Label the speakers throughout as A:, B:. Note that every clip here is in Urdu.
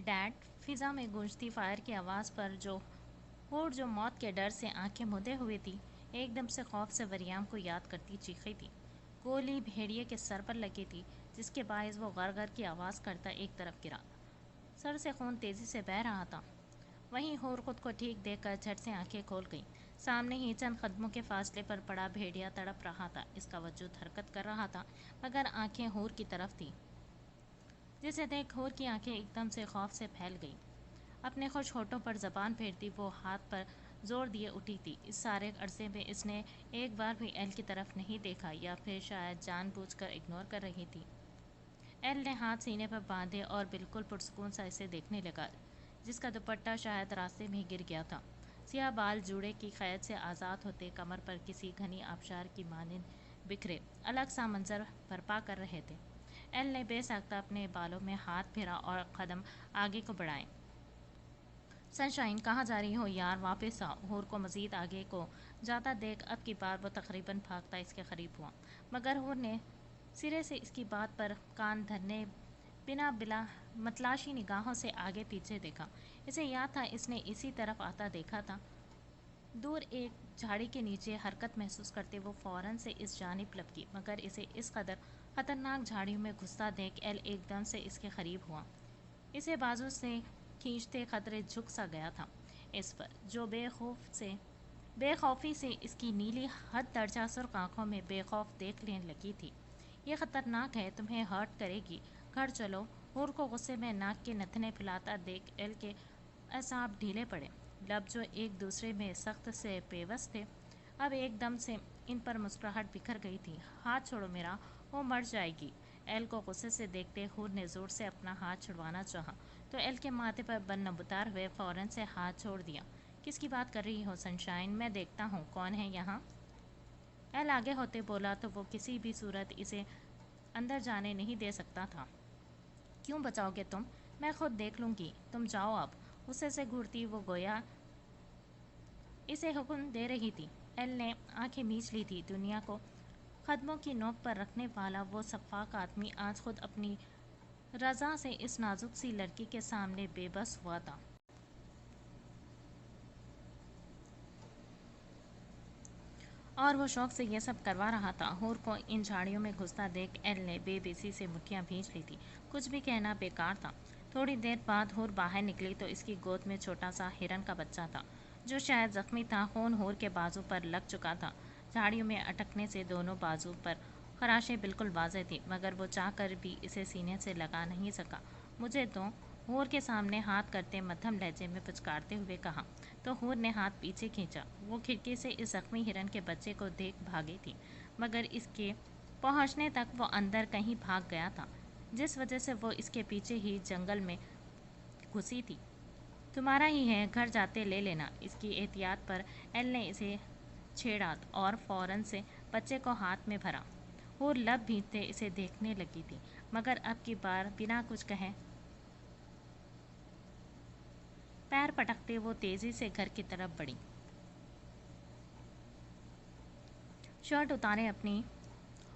A: ڈیڈ، فضا میں گونجتی فائر کی آواز پر جو موت کے ڈر سے آنکھیں مودے ہوئی تھی، ایک دم سے خوف سے وریام کو یاد کرتی چیخی تھی۔ گولی بھیڑیے کے سر پر لگی تھی، جس کے باعث وہ غر غر کی آواز کرتا ایک طرف گرا۔ سر سے خون تیزی سے بہہ رہا تھا۔ وہیں ہور خود کو ٹھیک دیکھ کر جھٹ سے آنکھیں کھول گئی۔ سامنے ہی چند قدموں کے فاصلے پر پڑا بھیڑیا تڑپ رہا تھا۔ اس کا وجود حرکت کر رہا تھا، مگر آنکھیں ہور کی طرف تھیں، جسے دیکھ ہور کی آنکھیں ایک دم سے خوف سے پھیل گئیں۔ اپنے خوش ہونٹوں پر زبان پھیرتی وہ ہاتھ پر زور دیے اٹھی تھی۔ اس سارے عرصے میں اس نے ایک بار بھی ایل کی طرف نہیں دیکھا، یا پھر شاید جان بوجھ کر اگنور کر رہی تھی۔ ایل نے ہاتھ سینے پر باندھے اور بالکل پرسکون سا اسے دیکھنے لگا، جس کا دوپٹہ شاید راستے میں ہی گر گیا تھا۔ سیاہ بال جوڑے کی قید سے آزاد ہوتے کمر پر کسی گھنی آبشار کی مانند بکھرے الگ سا منظر برپا کر رہے تھے۔ ایل نے بے ساختہ اپنے بالوں میں ہاتھ پھیرا اور قدم آگے کو بڑھائے۔ سن شائن، کہاں جا رہی ہو یار؟ واپس آؤ۔ ہور کو مزید آگے کو جاتا دیکھ اب کی بار وہ تقریباً بھاگتا اس کے قریب ہوا، مگر ہور نے سرے سے اس کی بات پر کان دھرے بلا متلاشی نگاہوں سے آگے پیچھے دیکھا۔ اسے یاد تھا اس نے اسی طرف آتا دیکھا تھا۔ دور ایک جھاڑی کے نیچے حرکت محسوس کرتے وہ فوراً سے اس جانب لپکی، مگر اسے اس قدر خطرناک جھاڑیوں میں گھستا دیکھ ایل ایک دم سے اس کے قریب ہوا۔ اسے بازو سے کھینچتے خطرے جھک سا گیا تھا اس پر، جو بے خوفی سے اس کی نیلی حد درجہ سرخ آنکھوں میں بے خوف دیکھنے لگی تھی۔ یہ خطرناک ہے، تمہیں ہرٹ کرے گی، گھر چلو۔ ہور کو غصے میں ناک کے نتنے پھلاتا دیکھ ایل کے اعصاب ڈھیلے پڑے۔ لب جو ایک دوسرے میں سخت سے پیوست تھے، اب ایک دم سے ان پر مسکراہٹ بکھر گئی تھی۔ ہاتھ چھوڑو میرا، وہ مر جائے گی۔ ایل کو غصے سے دیکھتے ہور نے زور سے اپنا ہاتھ چھڑوانا چاہا، تو ایل کے ماتھے پر بن نبودار ہوئے فوراً سے ہاتھ چھوڑ دیا۔ کس کی بات کر رہی ہو سن شائن؟ میں دیکھتا ہوں کون ہے یہاں۔ ایل آگے ہوتے بولا تو وہ کسی بھی صورت اسے اندر جانے نہیں دے سکتا تھا۔ کیوں بچاؤ گے تم؟ میں خود دیکھ لوں گی، تم جاؤ اب۔ غصے سے گھورتی وہ گویا اسے حکم دے رہی تھی۔ ایل نے آنکھیں میچ لی تھی۔ دنیا کو قدموں کی نوک پر رکھنے والا وہ سفاک آدمی آج خود اپنی رضا سے اس نازک سی لڑکی کے سامنے بے بس ہوا تھا۔ اور وہ شوق سے یہ سب کروا رہا تھا۔ ہور کو ان جھاڑیوں میں گھستا دیکھ ایل نے بے بسی سے مٹھیاں بھینچ لی تھی۔ کچھ بھی کہنا بیکار تھا۔ تھوڑی دیر بعد ہور باہر نکلی تو اس کی گود میں چھوٹا سا ہرن کا بچہ تھا، جو شاید زخمی تھا۔ خون ہور کے بازو پر لگ چکا تھا۔ جھاڑیوں میں اٹکنے سے دونوں بازو پر خراشیں بالکل واضح تھیں، مگر وہ چاہ کر بھی اسے سینے سے لگا نہیں سکا۔ مجھے دو، ہور کے سامنے ہاتھ کرتے مدھم لہجے میں پچکارتے ہوئے کہا، تو ہور نے ہاتھ پیچھے کھینچا۔ وہ کھڑکی سے اس زخمی ہرن کے بچے کو دیکھ بھاگی تھی، مگر اس کے پہنچنے تک وہ اندر کہیں بھاگ گیا تھا، جس وجہ سے وہ اس کے پیچھے ہی جنگل میں گھسی تھی۔ تمہارا ہی ہے، گھر جاتے لے لینا۔ اس کی احتیاط پر ایل نے اسے چھیڑا اور فوراً سے بچے کو ہاتھ میں بھرا۔ ہور لب بھینچتے اسے دیکھنے لگی تھی، مگر اب کی بار بنا کچھ کہے پیر پٹکتے وہ تیزی سے گھر کی طرف بڑھی۔ شرٹ اتارے اپنی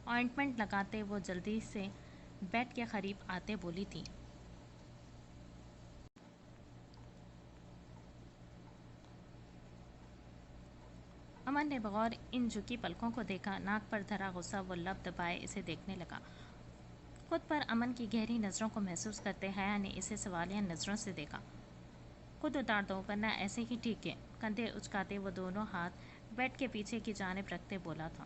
A: آئنٹمنٹ لگاتے وہ جلدی سے بیڈ کے قریب آتے بولی تھی، امن نے بغور ان جھکی پلکوں کو دیکھا۔ ناک پر دھرا غصہ وہ لب دبائے اسے دیکھنے لگا۔ خود پر امن کی گہری نظروں کو محسوس کرتے حیا نے اسے سوالیہ نظروں سے دیکھا۔ خود اتار دو، ورنہ ایسے ہی ٹھیک ہے۔ کندھے اچکاتے وہ دونوں ہاتھ بیڈ کے پیچھے کی جانب رکھتے بولا تھا۔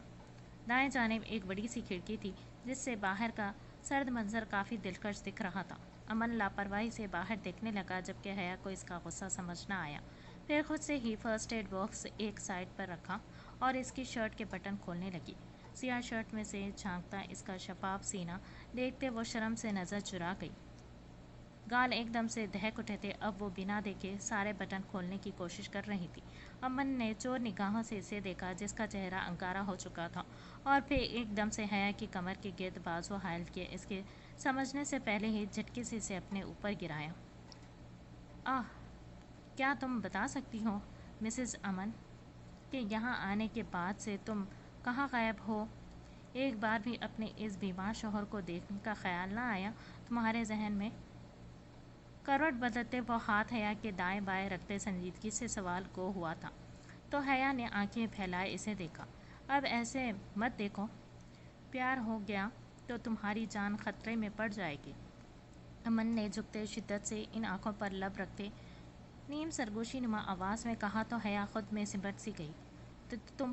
A: دائیں جانب ایک بڑی سی کھڑکی تھی، جس سے باہر کا سرد منظر کافی دلکش دکھ رہا تھا۔ امن لاپرواہی سے باہر دیکھنے لگا، جبکہ حیا کو اس کا غصہ سمجھ نہ آیا۔ پھر خود سے ہی فرسٹ ایڈ باکس ایک سائڈ پر رکھا اور اس کی شرٹ کے بٹن کھولنے لگی۔ سیاہ شرٹ میں سے جھانکتا اس کا شفاف سینہ دیکھتے وہ شرم سے نظر چرا گئی۔ گال ایک دم سے دہک اٹھے تھے۔ اب وہ بنا دیکھے سارے بٹن کھولنے کی کوشش کر رہی تھی۔ امن نے چور نگاہوں سے اسے دیکھا، جس کا چہرہ انگارہ ہو چکا تھا، اور پھر ایک دم سے حیا کی کمر کے گرد بازو حائل کیے، اس کے سمجھنے سے پہلے ہی جھٹکے سے اسے اپنے اوپر گرایا۔ آہ! کیا تم بتا سکتی ہو مسز امن، کہ یہاں آنے کے بعد سے تم کہاں غائب ہو؟ ایک بار بھی اپنے اس بیمار شوہر کو دیکھنے کا خیال نہ آیا تمہارے ذہن میں؟ کروٹ بدلتے وہ ہاتھ حیا کے دائیں بائیں رکھتے سنجیدگی سے سوال کو ہوا تھا، تو حیا نے آنکھیں پھیلائے اسے دیکھا۔ اب ایسے مت دیکھو، پیار ہو گیا تو تمہاری جان خطرے میں پڑ جائے گی۔ امن نے جھکتے شدت سے ان آنکھوں پر لب رکھتے نیم سرگوشی نما آواز میں کہا تو حیا خود میں سمٹ سی گئی۔ تم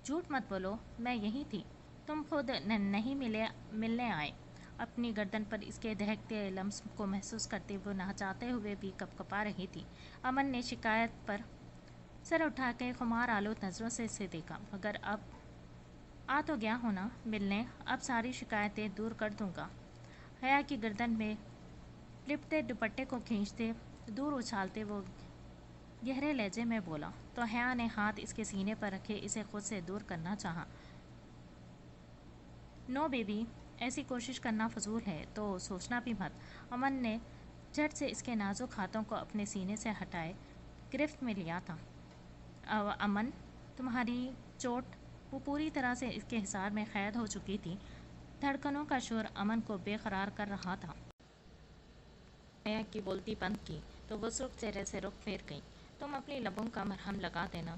A: جھوٹ مت بولو، میں یہی تھی، تم خود نہیں ملنے آئے۔ اپنی گردن پر اس کے دہکتے لمس کو محسوس کرتے وہ نہ چاہتے ہوئے بھی کپکپا رہی تھی۔ امن نے شکایت پر سر اٹھا کے خمار آلود نظروں سے اسے دیکھا۔ مگر اب آ تو گیا ہوں نا ملنے، اب ساری شکایتیں دور کر دوں گا۔ حیا کی گردن میں لپٹے دوپٹے کو کھینچتے دور اچھالتے وہ گہرے لہجے میں بولا، تو حیا نے ہاتھ اس کے سینے پر رکھے اسے خود سے دور کرنا چاہا۔ نو بیبی، ایسی کوشش کرنا فضول ہے، تو سوچنا بھی مت۔ امن نے جھٹ سے اس کے نازک ہاتھوں کو اپنے سینے سے ہٹائے گرفت میں لیا تھا۔ امن، تمہاری چوٹ؟ وہ پوری طرح سے اس کے حصار میں قید ہو چکی تھی۔ دھڑکنوں کا شور امن کو بے قرار کر رہا تھا۔ حیا کی بولتی بند کی تو وہ سرخ چہرے سے رخ پھیر گئی۔ تم اپنی لبوں کا مرہم لگا دینا۔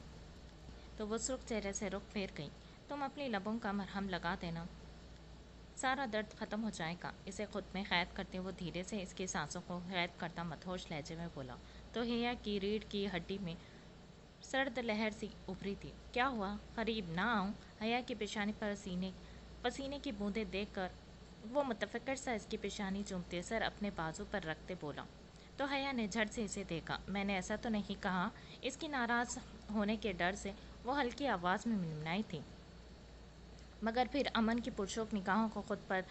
A: تم اپنی لبوں کا مرہم لگا دینا، سارا درد ختم ہو جائے گا۔ اسے خود میں قید کرتے وہ دھیرے سے اس کی سانسوں کو قید کرتا مدہوش لہجے میں بولا، تو حیا کی ریڑھ کی ہڈی میں سرد لہر سی ابھری تھی۔ کیا ہوا؟ قریب نہ آؤں؟ حیا کی پیشانی پر پسینے کی بوندیں دیکھ کر وہ متفکر سا اس کی پیشانی چومتے سر اپنے بازو پر رکھتے بولا، تو حیا نے جھٹ سے اسے دیکھا۔ میں نے ایسا تو نہیں کہا؟ اس کی ناراض ہونے کے ڈر سے وہ ہلکی آواز میں منمنائی تھی، مگر پھر امن کی پرشوق نگاہوں کو خود پر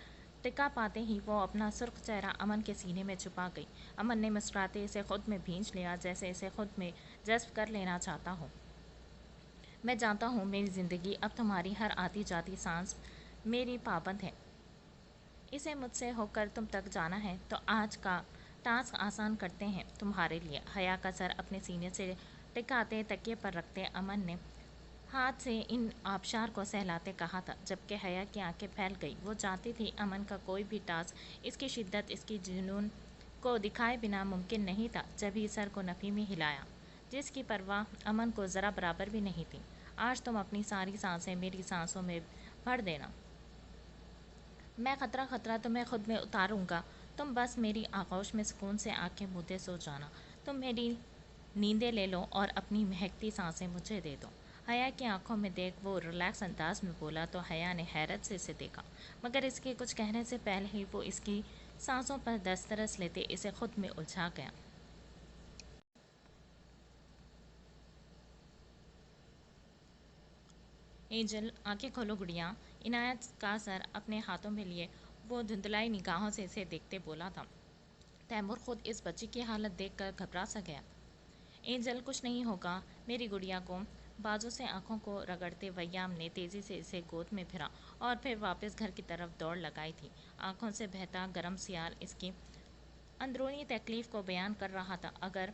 A: ٹکا پاتے ہی وہ اپنا سرخ چہرہ امن کے سینے میں چھپا گئی۔ امن نے مسکراتے اسے خود میں بھینچ لیا، جیسے اسے خود میں جذب کر لینا چاہتا ہو۔ میں جانتا ہوں میری زندگی اب تمہاری ہر آتی جاتی سانس میری پابند ہے۔ اسے مجھ سے ہو کر تم تک جانا ہے تو آج کا ٹاسک آسان کرتے ہیں تمہارے لیے۔ حیا کا سر اپنے سینے سے ٹکاتے تکیے پر رکھتے امن نے ہاتھ سے ان آبشار کو سہلاتے کہا تھا، جبکہ حیا کی آنکھیں پھیل گئی۔ وہ جانتی تھی امن کا کوئی بھی ٹاسک اس کی شدت، اس کی جنون کو دکھائے بنا ممکن نہیں تھا۔ جبھی سر کو نفی میں ہلایا، جس کی پرواہ امن کو ذرا برابر بھی نہیں تھی۔ آج تم اپنی ساری سانسیں میری سانسوں میں بھر دینا۔ میں خطرہ خطرہ تمہیں خود میں اتاروں گا۔ تم بس میری آغوش میں سکون سے آنکھیں مودے سو جانا۔ تم میری نیندیں لے لو اور اپنی مہکتی سانسیں مجھے دے دو۔ حیا کی آنکھوں میں دیکھ وہ ریلیکس انداز میں بولا، تو حیا نے حیرت سے اسے دیکھا، مگر اس کے کچھ کہنے سے پہلے ہی وہ اس کی سانسوں پر دسترس لیتے اسے خود میں الجھا گیا۔ اینجل، آنکھیں کھولو گڑیا۔ عنایت کا سر اپنے ہاتھوں میں لیے وہ دھندلائی نگاہوں سے اسے دیکھتے بولا تھا۔ تیمور خود اس بچی کی حالت دیکھ کر گھبرا سا گیا۔ اینجل، کچھ نہیں ہوگا میری گڑیا کو۔ بازو سے آنکھوں کو رگڑتے ویام نے تیزی سے اسے گود میں پھرا اور پھر واپس گھر کی طرف دوڑ لگائی تھی۔ آنکھوں سے بہتا گرم سیال اس کی اندرونی تکلیف کو بیان کر رہا تھا۔ اگر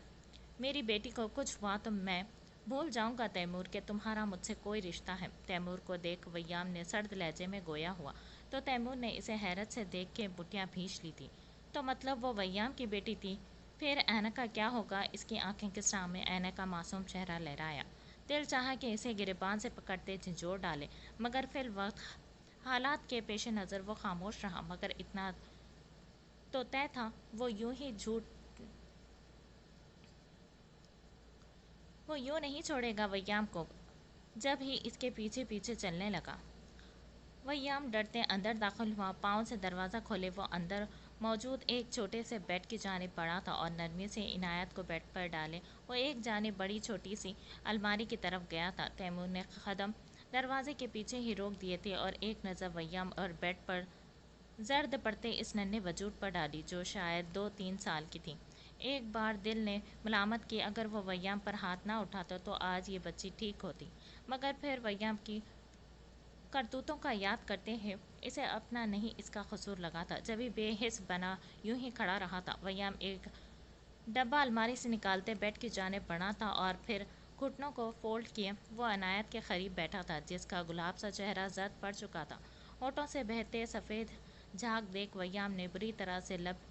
A: میری بیٹی کو کچھ ہوا تو میں بھول جاؤں گا تیمور کہ تمہارا مجھ سے کوئی رشتہ ہے۔ تیمور کو دیکھ ویام نے سرد لہجے میں گویا ہوا، تو تیمور نے اسے حیرت سے دیکھ کے بٹیاں بھینچ لی تھی۔ تو مطلب وہ ویام کی بیٹی تھی؟ پھر اینک کا کیا ہوگا؟ اس کی آنکھیں کسرا میں اینک کا معصوم چہرہ لہرایا۔ دل چاہا کہ اسے گریبان سے پکڑتے جھنجھوڑ ڈالے، مگر فی الوقت حالات کے پیش نظر وہ خاموش رہا۔ مگر اتنا تو طے تھا، وہ یوں نہیں چھوڑے گا ویام کو۔ جب ہی اس کے پیچھے پیچھے چلنے لگا۔ ویام ڈرتے اندر داخل ہوا۔ پاؤں سے دروازہ کھولے وہ اندر موجود ایک چھوٹے سے بیڈ کی جانب بڑھا تھا اور نرمی سے عنایت کو بیڈ پر ڈالے وہ ایک جانب بڑی چھوٹی سی الماری کی طرف گیا تھا۔ تیمور نے قدم دروازے کے پیچھے ہی روک دیے تھے اور ایک نظر ویام اور بیڈ پر زرد پڑتے اس ننھے وجود پر ڈالی، جو شاید 2-3 سال کی تھی۔ ایک بار دل نے ملامت کی اگر وہ ویام پر ہاتھ نہ اٹھاتا تو آج یہ بچی ٹھیک ہوتی، مگر پھر ویام کی کرتوتوں کا یاد کرتے ہیں اسے اپنا نہیں اس کا قصور لگا تھا۔ جبھی بے حس بنا یوں ہی کھڑا رہا تھا۔ ویام ایک ڈبہ الماری سے نکالتے بیڈ کی جانب بڑھا تھا اور پھر گھٹنوں کو فولڈ کیے وہ عنایت کے قریب بیٹھا تھا، جس کا گلاب سا چہرہ زرد پڑ چکا تھا۔ ہونٹوں سے بہتے سفید جھاگ دیکھ ویام نے بری طرح سے لب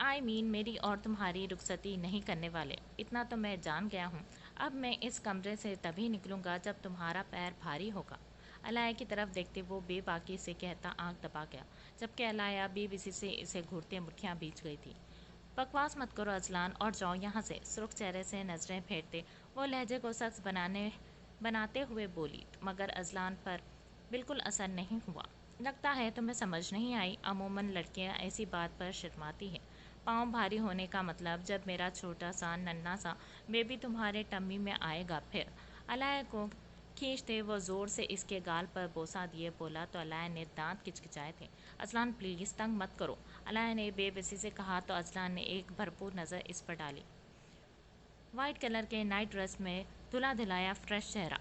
A: میری اور تمہاری رخصتی نہیں کرنے والے، اتنا تو میں جان گیا ہوں۔ اب میں اس کمرے سے تبھی نکلوں گا جب تمہارا پیر بھاری ہوگا۔ علایا کی طرف دیکھتے وہ بے باکی سے کہتا آنکھ دبا گیا، جبکہ علایا بے بسی سے اسے گھورتے مٹھیاں بیچ گئی تھی۔ بکواس مت کرو اذلان اور جاؤ یہاں سے، سرخ چہرے سے نظریں پھیرتے وہ لہجے کو سخت بناتے ہوئے بولی، مگر اذلان پر بالکل اثر نہیں ہوا۔ لگتا ہے تمہیں سمجھ نہیں آئی، عموماً لڑکیاں ایسی بات پر شرماتی ہیں۔ پاؤں بھاری ہونے کا مطلب جب میرا چھوٹا سا ننھا سا بیبی تمہارے ٹمی میں آئے گا پھر۔ علایا کو کھینچتے وہ زور سے اس کے گال پر بوسہ دیے بولا تو علایا نے دانت کچکچائے تھے۔ اذلان پلیز تنگ مت کرو، علایا نے بے بسی سے کہا تو اذلان نے ایک بھرپور نظر اس پر ڈالی۔ وائٹ کلر کے نائٹ ڈریس میں دھلا دھلایا فریش چہرہ،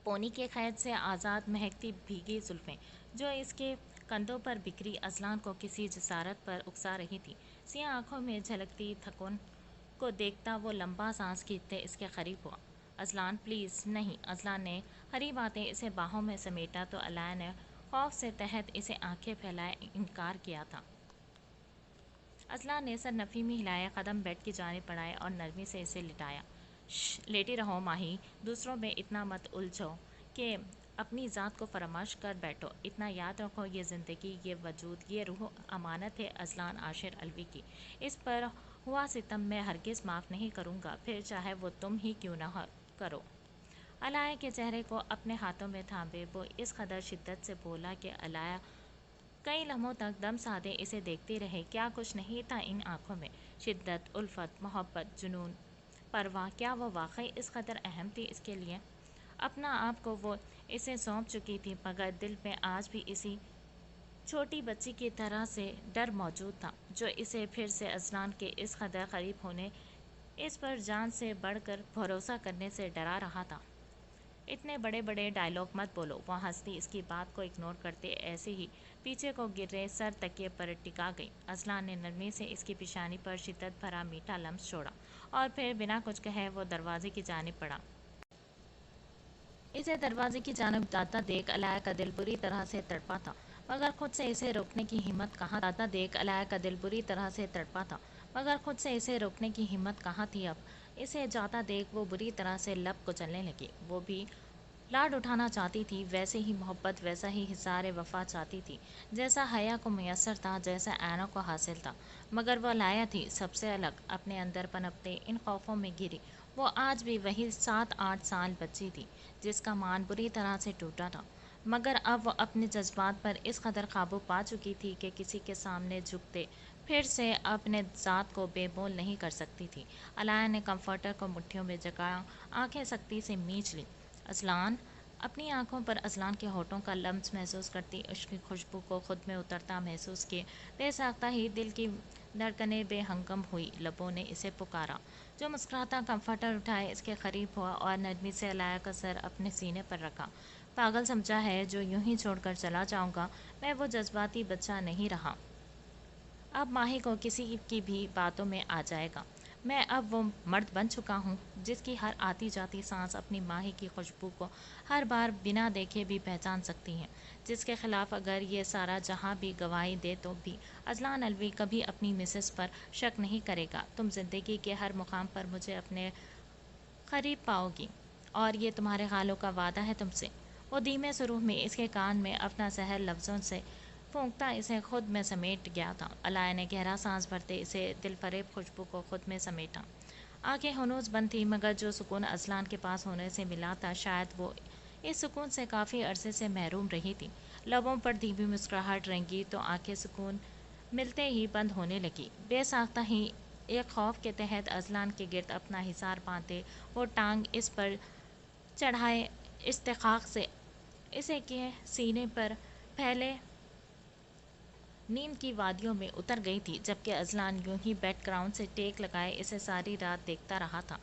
A: پونی کے قید سے آزاد مہکتی بھیگی زلفیں جو اس کے کندھوں پر بکھری اذلان کو کسی جسارت پر اکسا رہی تھی۔ سیاہ آنکھوں میں جھلکتی تھکن کو دیکھتا وہ لمبا سانس کھینچتے اس کے قریب ہوا۔ اذلان پلیز نہیں، اذلان نے قریب آتے اسے باہوں میں سمیٹا تو علایا نے خوف سے تحت اسے آنکھیں پھیلائے انکار کیا تھا۔ اذلان نے سر نفی میں ہلایا، قدم بیڈ کی جانب بڑھائے اور نرمی سے اسے لٹایا۔ لیٹی رہو ماہی، دوسروں میں اتنا مت الجھو کہ اپنی ذات کو فراموش کر بیٹھو۔ اتنا یاد رکھو یہ زندگی، یہ وجود، یہ روح امانت ہے اذلان عاشر الوی کی۔ اس پر ہوا ستم میں ہرگز معاف نہیں کروں گا، پھر چاہے وہ تم ہی کیوں نہ کرو۔ علایا کے چہرے کو اپنے ہاتھوں میں تھامے وہ اس قدر شدت سے بولا کہ علایا کئی لمحوں تک دم سادے اسے دیکھتی رہے۔ کیا کچھ نہیں تھا ان آنکھوں میں؟ شدت، الفت، محبت، جنون، پرواہ۔ کیا وہ واقعی اس قدر اہم تھی اس کے لیے؟ اپنا آپ کو وہ اسے سونپ چکی تھی، مگر دل میں آج بھی اسی چھوٹی بچی کی طرح سے ڈر موجود تھا جو اسے پھر سے اذلان کے اس قدر قریب ہونے، اس پر جان سے بڑھ کر بھروسہ کرنے سے ڈرا رہا تھا۔ اتنے بڑے بڑے ڈائلاگ مت بولو، وہ ہنستی اس کی بات کو اگنور کرتے ایسے ہی پیچھے کو گرے سر تکیے پر ٹکا گئی۔ اذلان نے نرمی سے اس کی پیشانی پر شدت بھرا میٹھا لمس چھوڑا اور پھر بنا کچھ کہے وہ دروازے کی جانب بڑھا۔ اسے دروازے کی جانب جاتا دیکھ علایا کا دل بری طرح سے تڑپا تھا، مگر خود سے اسے روکنے کی ہمت کہاں تھی اب۔ اسے جاتا دیکھ وہ بری طرح سے لب کچلنے لگی۔ وہ بھی لاڈ اٹھانا چاہتی تھی، ویسے ہی محبت، ویسا ہی حصار وفا چاہتی تھی جیسا حیا کو میسر تھا، جیسا اینا کو حاصل تھا، مگر وہ علایا تھی سب سے الگ۔ اپنے اندر پنپتے ان خوفوں میں گھری وہ آج بھی وہی 7-8 سال بچی تھی جس کا مان بری طرح سے ٹوٹا تھا، مگر اب وہ اپنے جذبات پر اس قدر قابو پا چکی تھی کہ کسی کے سامنے جھکتے پھر سے اپنے ذات کو بے بول نہیں کر سکتی تھی۔ علایا نے کمفرٹر کو مٹھیوں میں جکڑا، آنکھیں سختی سے میچ لی۔ اذلان اپنی آنکھوں پر اذلان کے ہونٹوں کا لمس محسوس کرتی عشق کی خوشبو کو خود میں اترتا محسوس کیے دے ساختہ ہی دل کی دھڑکنیں بے ہنگم ہوئی۔ لبوں نے اسے پکارا جو مسکراتا کمفرٹر اٹھائے اس کے قریب ہوا اور نرمی سے علایا کا سر اپنے سینے پر رکھا۔ پاگل سمجھا ہے جو یوں ہی چھوڑ کر چلا جاؤں گا؟ میں وہ جذباتی بچہ نہیں رہا، اب ماہی کو کسی کی بھی باتوں میں آ جائے گا۔ میں اب وہ مرد بن چکا ہوں جس کی ہر آتی جاتی سانس اپنی ماہی کی خوشبو کو ہر بار بنا دیکھے بھی پہچان سکتی ہے، جس کے خلاف اگر یہ سارا جہاں بھی گواہی دے تو بھی اذلان الوی کبھی اپنی مسز پر شک نہیں کرے گا۔ تم زندگی کے ہر مقام پر مجھے اپنے قریب پاؤ گی اور یہ تمہارے غالوں کا وعدہ ہے تم سے۔ وہ دھیمے سروح میں اس کے کان میں اپنا زہر لفظوں سے پھونکتا اسے خود میں سمیٹ گیا تھا۔ علایا نے گہرا سانس بھرتے اسے دل فریب خوشبو کو خود میں سمیٹا۔ آنکھیں ہنوز بند تھی، مگر جو سکون اذلان کے پاس ہونے سے ملا تھا شاید وہ اس سکون سے کافی عرصے سے محروم رہی تھی۔ لبوں پر دھیمی مسکراہٹ رنگی تو آنکھیں سکون ملتے ہی بند ہونے لگی۔ بے ساختہ ہی ایک خوف کے تحت اذلان کے گرد اپنا حصار باندھے وہ ٹانگ اس پر چڑھائے استحقاق سے اسے کے سینے پر پھیلے نیند کی وادیوں میں اتر گئی تھی، جبکہ اذلان یوں ہی بیک گراؤنڈ سے ٹیک لگائے اسے ساری رات دیکھتا رہا تھا،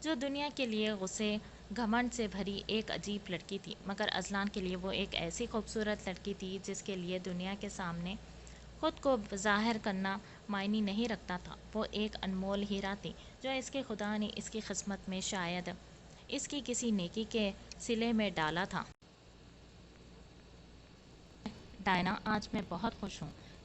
A: جو دنیا کے لیے غصے گھمنڈ سے بھری ایک عجیب لڑکی تھی، مگر اذلان کے لیے وہ ایک ایسی خوبصورت لڑکی تھی جس کے لیے دنیا کے سامنے خود کو ظاہر کرنا معنی نہیں رکھتا تھا۔ وہ ایک انمول ہیرا تھی جو اس کے خدا نے اس کی قسمت میں شاید اس کی کسی نیکی کے صلے میں ڈالا تھا۔ ڈائنا، آج میں بہت خوش ہوں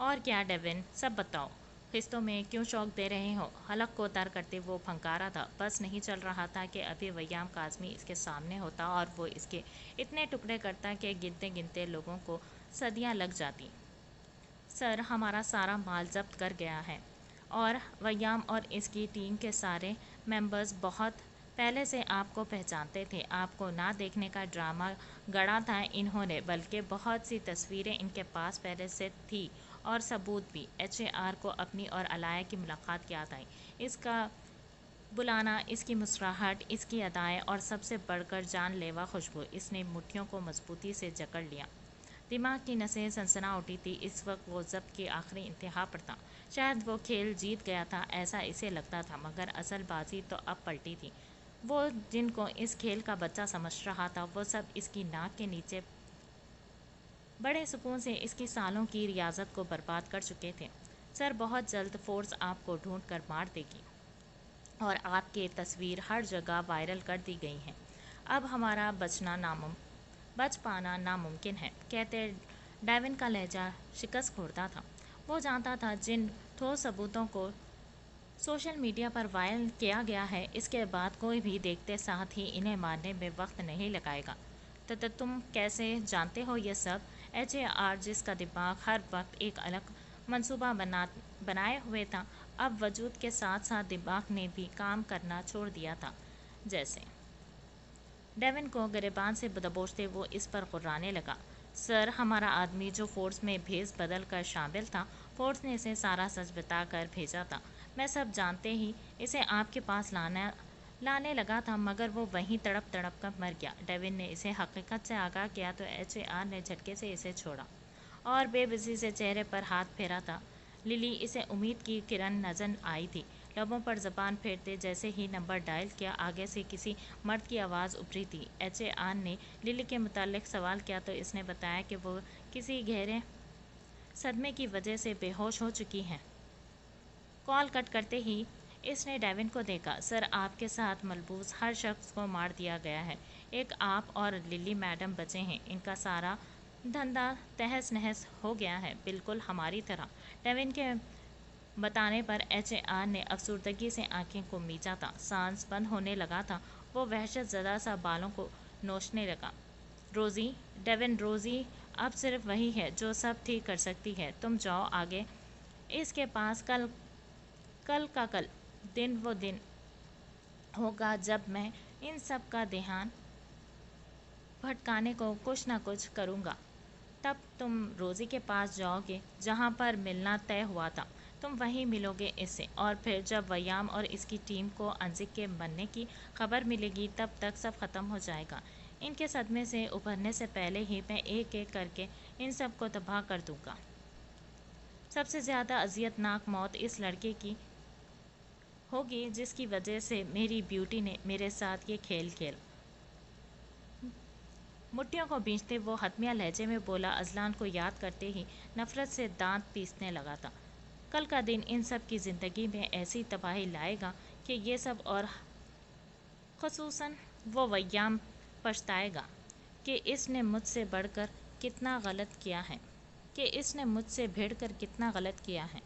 A: اور کیا ڈیون، سب بتاؤ، قسطوں میں کیوں شوق دے رہے ہو؟ حلق کو تر کرتے وہ پھنکارا تھا، بس نہیں چل رہا تھا کہ ابھی ویام کاظمی اس کے سامنے ہوتا اور وہ اس کے اتنے ٹکڑے کرتا کہ گنتے گنتے لوگوں کو صدیاں لگ جاتی۔ سر، ہمارا سارا مال ضبط کر گیا ہے، اور ویام اور اس کی ٹیم کے سارے ممبرز بہت پہلے سے آپ کو پہچانتے تھے۔ آپ کو نہ دیکھنے کا ڈرامہ گڑا تھا انہوں نے، بلکہ بہت سی تصویریں ان کے پاس پہلے سے تھی اور ثبوت بھی۔ ایچ اے آر کو اپنی اور علاء کی ملاقات یاد آئی، اس کا بلانا، اس کی مسکراہٹ، اس کی ادائیں اور سب سے بڑھ کر جان لیوا خوشبو۔ اس نے مٹھیوں کو مضبوطی سے جکڑ لیا، دماغ کی نسیں سنسنا اٹھی تھی۔ اس وقت وہ ضبط کی آخری انتہا پر تھا، شاید وہ کھیل جیت گیا تھا، ایسا اسے لگتا تھا، مگر اصل بازی تو اب پلٹی تھی۔ وہ جن کو اس کھیل کا بچہ سمجھ رہا تھا، وہ سب اس کی ناک کے نیچے بڑے سکون سے اس کی سالوں کی ریاضت کو برباد کر چکے تھے۔ سر، بہت جلد فورس آپ کو ڈھونڈ کر مار دے گی اور آپ کی تصویر ہر جگہ وائرل کر دی گئی ہے۔ اب ہمارا بچ پانا ناممکن ہے، کہتے ڈیون کا لہجہ شکست خوردہ تھا۔ وہ جانتا تھا جن ٹھوس ثبوتوں کو سوشل میڈیا پر وائرل کیا گیا ہے، اس کے بعد کوئی بھی دیکھتے ساتھ ہی انہیں مارنے میں وقت نہیں لگائے گا۔ تو تم کیسے جانتے ہو یہ سب؟ ایچ اے آر، جس کا دماغ ہر وقت ایک الگ منصوبہ بنائے ہوئے تھا، اب وجود کے ساتھ ساتھ دماغ نے بھی کام کرنا چھوڑ دیا تھا۔ جیسے ڈیون کو گریبان سے دبوچتے وہ اس پر غرانے لگا۔ سر، ہمارا آدمی جو فورس میں بھیس بدل کر شامل تھا، فورس نے اسے سارا سچ بتا کر بھیجا تھا۔ میں سب جانتے ہی اسے آپ کے پاس لانے لگا تھا، مگر وہ وہیں تڑپ تڑپ کر مر گیا۔ ڈیون نے اسے حقیقت سے آگاہ کیا تو ایچ اے آر نے جھٹکے سے اسے چھوڑا اور بے بسی سے چہرے پر ہاتھ پھیرا تھا۔ للی، اسے امید کی کرن نظر آئی تھی، لبوں پر زبان پھیرتے جیسے ہی نمبر ڈائل کیا، آگے سے کسی مرد کی آواز ابھری تھی۔ ایچ اے آر نے للی کے متعلق سوال کیا تو اس نے بتایا کہ وہ کسی گہرے صدمے کی وجہ سے بے ہوش ہو چکی ہیں۔ کال کٹ کرتے ہی اس نے ڈیون کو دیکھا۔ سر، آپ کے ساتھ ملبوس ہر شخص کو مار دیا گیا ہے، ایک آپ اور للی میڈم بچے ہیں، ان کا سارا دھندا تہس نہس ہو گیا ہے، بالکل ہماری طرح۔ ڈیون کے بتانے پر ایچ اے آر نے افسردگی سے آنکھیں کو میچا تھا، سانس بند ہونے لگا تھا، وہ وحشت زدہ سا بالوں کو نوچنے لگا۔ روزی، ڈیون، روزی اب صرف وہی ہے جو سب ٹھیک کر سکتی ہے، تم جاؤ آگے۔ اس کے پاس کل کا دن وہ دن ہوگا جب میں ان سب کا دھیان بھٹکانے کو کچھ نہ کچھ کروں گا۔ تب تم روزی کے پاس جاؤ گے جہاں پر ملنا طے ہوا تھا، تم وہیں ملو گے اس سے، اور پھر جب ویام اور اس کی ٹیم کو انزک کے مرنے کی خبر ملے گی تب تک سب ختم ہو جائے گا۔ ان کے صدمے سے ابھرنے سے پہلے ہی میں ایک ایک کر کے ان سب کو تباہ کر دوں گا۔ سب سے زیادہ اذیت ناک موت اس لڑکے کی ہوگی جس کی وجہ سے میری بیوٹی نے میرے ساتھ یہ کھیل کھیل۔ مٹھیوں کو بھینچتے وہ حتمیہ لہجے میں بولا، اذلان کو یاد کرتے ہی نفرت سے دانت پیسنے لگا تھا۔ کل کا دن ان سب کی زندگی میں ایسی تباہی لائے گا کہ یہ سب، اور خصوصاً وہ ویام، پچھتائے گا کہ اس نے مجھ سے بڑھ کر کتنا غلط کیا ہے، کہ اس نے مجھ سے بھیڑ کر کتنا غلط کیا ہے۔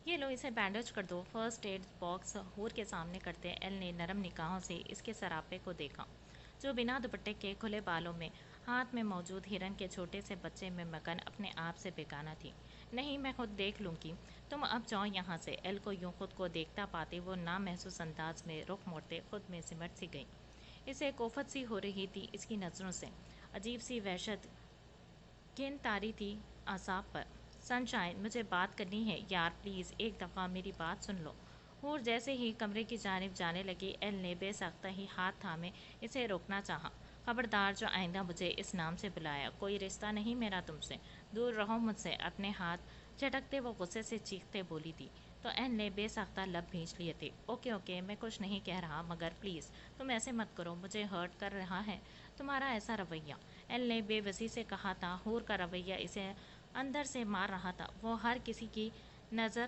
A: یہ لو، اسے بینڈیج کر دو۔ فرسٹ ایڈ باکس ہور کے سامنے کرتے ایل نے نرم نگاہوں سے اس کے سراپے کو دیکھا، جو بنا دوپٹے کے کھلے بالوں میں، ہاتھ میں موجود ہرن کے چھوٹے سے بچے میں مگن اپنے آپ سے بیگانہ تھی۔ نہیں، میں خود دیکھ لوں گی، تم اب جاؤ یہاں سے۔ ایل کو یوں خود کو دیکھتا پاتے وہ نامحسوس انداز میں رخ موڑتے خود میں سمٹ سی گئی۔ اسے کوفت سی ہو رہی تھی اس کی نظروں سے، عجیب سی وحشت گھن طاری تھی اعصاب پر۔ سن شائن، مجھے بات کرنی ہے یار، پلیز ایک دفعہ میری بات سن لو۔ ہور جیسے ہی کمرے کی جانب جانے لگی، ایل نے بے ساختہ ہی ہاتھ تھامے اسے روکنا چاہا۔ خبردار، جو آئندہ مجھے اس نام سے بلایا، کوئی رشتہ نہیں میرا تم سے، دور رہو مجھ سے۔ اپنے ہاتھ جھٹکتے وہ غصے سے چیختے بولی تھی تو ایل نے بے ساختہ لب بھینچ لیے تھے۔ اوکے اوکے، میں کچھ نہیں کہہ رہا، مگر پلیز تم ایسے مت کرو، مجھے ہرٹ کر رہا ہے تمہارا ایسا رویہ۔ ایل نے بے بسی سے کہا تھا۔ ہور کا رویہ اسے اندر سے مار رہا تھا، وہ ہر کسی کی نظر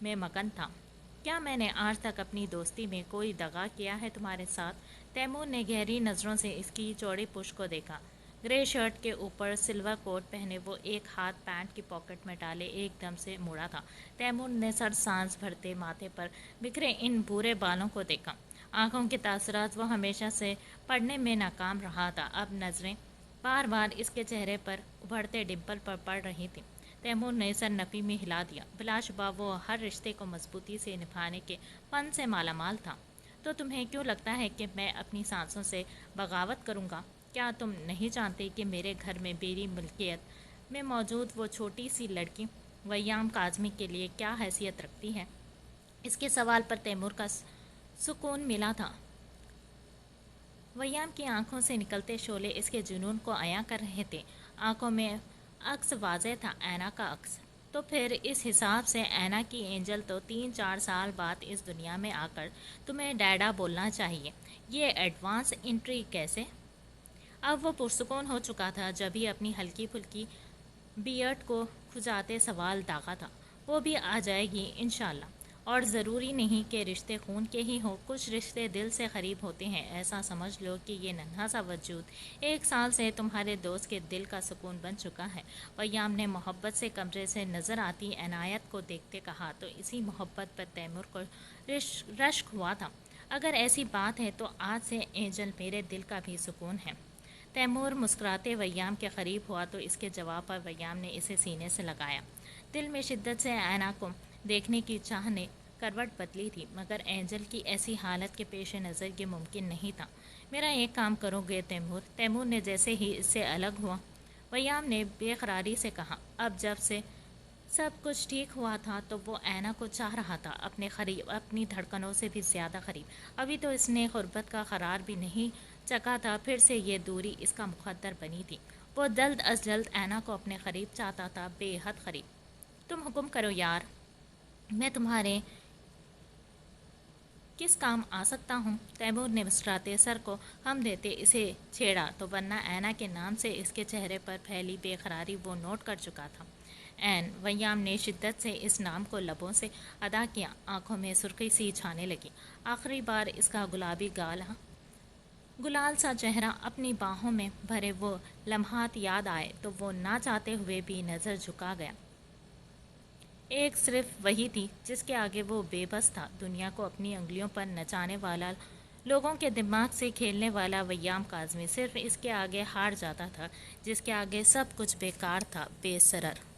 A: میں مگن تھا۔ کیا میں نے آج تک اپنی دوستی میں کوئی دغا کیا ہے تمہارے ساتھ؟ تیمور نے گہری نظروں سے اس کی چوڑی پشت کو دیکھا۔ گرے شرٹ کے اوپر سلور کوٹ پہنے وہ ایک ہاتھ پینٹ کی پاکٹ میں ڈالے ایک دم سے مڑا تھا۔ تیمور نے سر سانس بھرتے ماتھے پر بکھرے ان بھورے بالوں کو دیکھا۔ آنکھوں کے تاثرات وہ ہمیشہ سے پڑھنے میں ناکام رہا تھا، اب نظریں بار بار اس کے چہرے پر ابھرتے ڈمپل پر پڑ رہی تھیں۔ تیمور نے سر نفی میں ہلا دیا۔ بلا شبہ وہ ہر رشتے کو مضبوطی سے نبھانے کے فن سے مالا مال تھا۔ تو تمہیں کیوں لگتا ہے کہ میں اپنی سانسوں سے بغاوت کروں گا؟ کیا تم نہیں جانتے کہ میرے گھر میں میری ملکیت میں موجود وہ چھوٹی سی لڑکی ویام کاظمی کے لیے کیا حیثیت رکھتی ہے؟ اس کے سوال پر تیمور کا سکون ملا تھا۔ ویام کی آنکھوں سے نکلتے شعلے اس کے جنون کو عیاں کر رہے تھے۔ آنکھوں میں عکس واضح تھا، اینا کا عکس۔ تو پھر اس حساب سے اینا کی اینجل تو 3-4 سال بعد اس دنیا میں آ کر تمہیں ڈیڈا بولنا چاہیے۔ یہ ایڈوانس انٹری کیسے؟ اب وہ پرسکون ہو چکا تھا، جب ہی اپنی ہلکی پھلکی بیئرڈ کو کھجاتے سوال داغا تھا۔ وہ بھی آ جائے گی انشاءاللہ۔ اور ضروری نہیں کہ رشتے خون کے ہی ہوں، کچھ رشتے دل سے قریب ہوتے ہیں۔ ایسا سمجھ لو کہ یہ ننھا سا وجود 1 سال سے تمہارے دوست کے دل کا سکون بن چکا ہے۔ ویام نے محبت سے کمرے سے نظر آتی عنایت کو دیکھتے کہا تو اسی محبت پر تیمور کو رشک ہوا تھا۔ اگر ایسی بات ہے تو آج سے اینجل میرے دل کا بھی سکون ہے۔ تیمور مسکراتے ویام کے قریب ہوا تو اس کے جواب پر ویام نے اسے سینے سے لگایا۔ دل میں شدت سے اینا کو دیکھنے کی چاہ نے کروٹ بدلی تھی، مگر اینجل کی ایسی حالت کے پیش نظر یہ ممکن نہیں تھا۔ میرا ایک کام کرو گے تیمور؟ تیمور نے جیسے ہی اس سے الگ ہوا ویام نے بے قراری سے کہا۔ اب جب سے سب کچھ ٹھیک ہوا تھا تو وہ اینا کو چاہ رہا تھا، اپنے قریب، اپنی دھڑکنوں سے بھی زیادہ قریب۔ ابھی تو اس نے غربت کا قرار بھی نہیں چکھا تھا، پھر سے یہ دوری اس کا مقدر بنی تھی۔ وہ جلد از جلد اینا کو اپنے قریب چاہتا تھا، بے حد قریب۔ تم حکم کرو یار، میں تمہارے کس کام آ سکتا ہوں؟ تیمور نے مسکراتے سر کو خم دیتے اسے چھیڑا تو ورنہ اینا کے نام سے اس کے چہرے پر پھیلی بے قراری وہ نوٹ کر چکا تھا۔ این ویام نے شدت سے اس نام کو لبوں سے ادا کیا، آنکھوں میں سرخی سی چھانے لگی۔ آخری بار اس کا گلابی گلال سا چہرہ، اپنی باہوں میں بھرے وہ لمحات یاد آئے تو وہ نہ چاہتے ہوئے بھی نظر جھکا گیا۔ ایک صرف وہی تھی جس کے آگے وہ بے بس تھا، دنیا کو اپنی انگلیوں پر نچانے والا، لوگوں کے دماغ سے کھیلنے والا ویام کاظمی صرف اس کے آگے ہار جاتا تھا، جس کے آگے سب کچھ بیکار تھا، بے سرر۔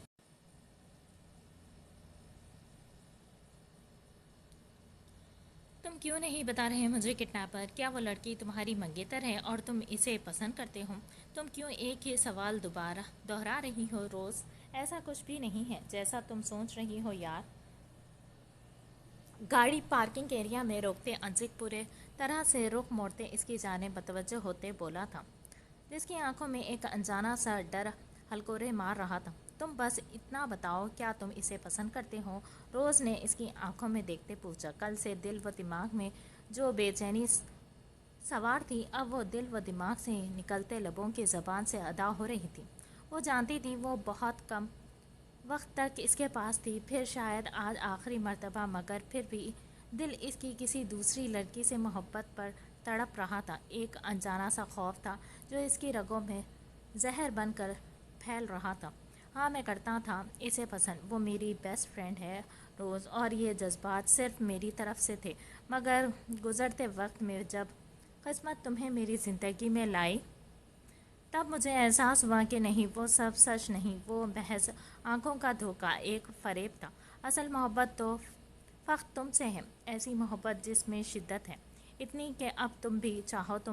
A: تم کیوں نہیں بتا رہے مجھے کڈنیپر؟ کیا وہ لڑکی تمہاری منگیتر ہے اور تم اسے پسند کرتے ہو؟ تم کیوں ایک ہی سوال دوہرا رہی ہو روز؟ ایسا کچھ بھی نہیں ہے جیسا تم سوچ رہی ہو یار۔ گاڑی پارکنگ ایریا میں روکتے انزک پورے طرح سے رخ موڑتے اس کی جانب متوجہ ہوتے بولا تھا، جس کی آنکھوں میں ایک انجانا سا ڈر ہلکورے مار رہا تھا۔ تم بس اتنا بتاؤ، کیا تم اسے پسند کرتے ہو؟ روز نے اس کی آنکھوں میں دیکھتے پوچھا۔ کل سے دل و دماغ میں جو بے چینی سوار تھی، اب وہ دل و دماغ سے نکلتے لبوں کی زبان سے ادا ہو رہی تھی۔ وہ جانتی تھی وہ بہت کم وقت تک اس کے پاس تھی، پھر شاید آج آخری مرتبہ، مگر پھر بھی دل اس کی کسی دوسری لڑکی سے محبت پر تڑپ رہا تھا۔ ایک انجانا سا خوف تھا جو اس کی رگوں میں زہر بن کر پھیل رہا تھا۔ ہاں، میں کرتا تھا اسے پسند، وہ میری بیسٹ فرینڈ ہے روز، اور یہ جذبات صرف میری طرف سے تھے، مگر گزرتے وقت میں جب قسمت تمہیں میری زندگی میں لائی تب مجھے احساس ہوا کہ نہیں، وہ سب سچ نہیں، وہ محض آنکھوں کا دھوکہ، ایک فریب تھا۔ اصل محبت تو فقط تم سے ہے، ایسی محبت جس میں شدت ہے، اتنی کہ اب تم بھی چاہو تو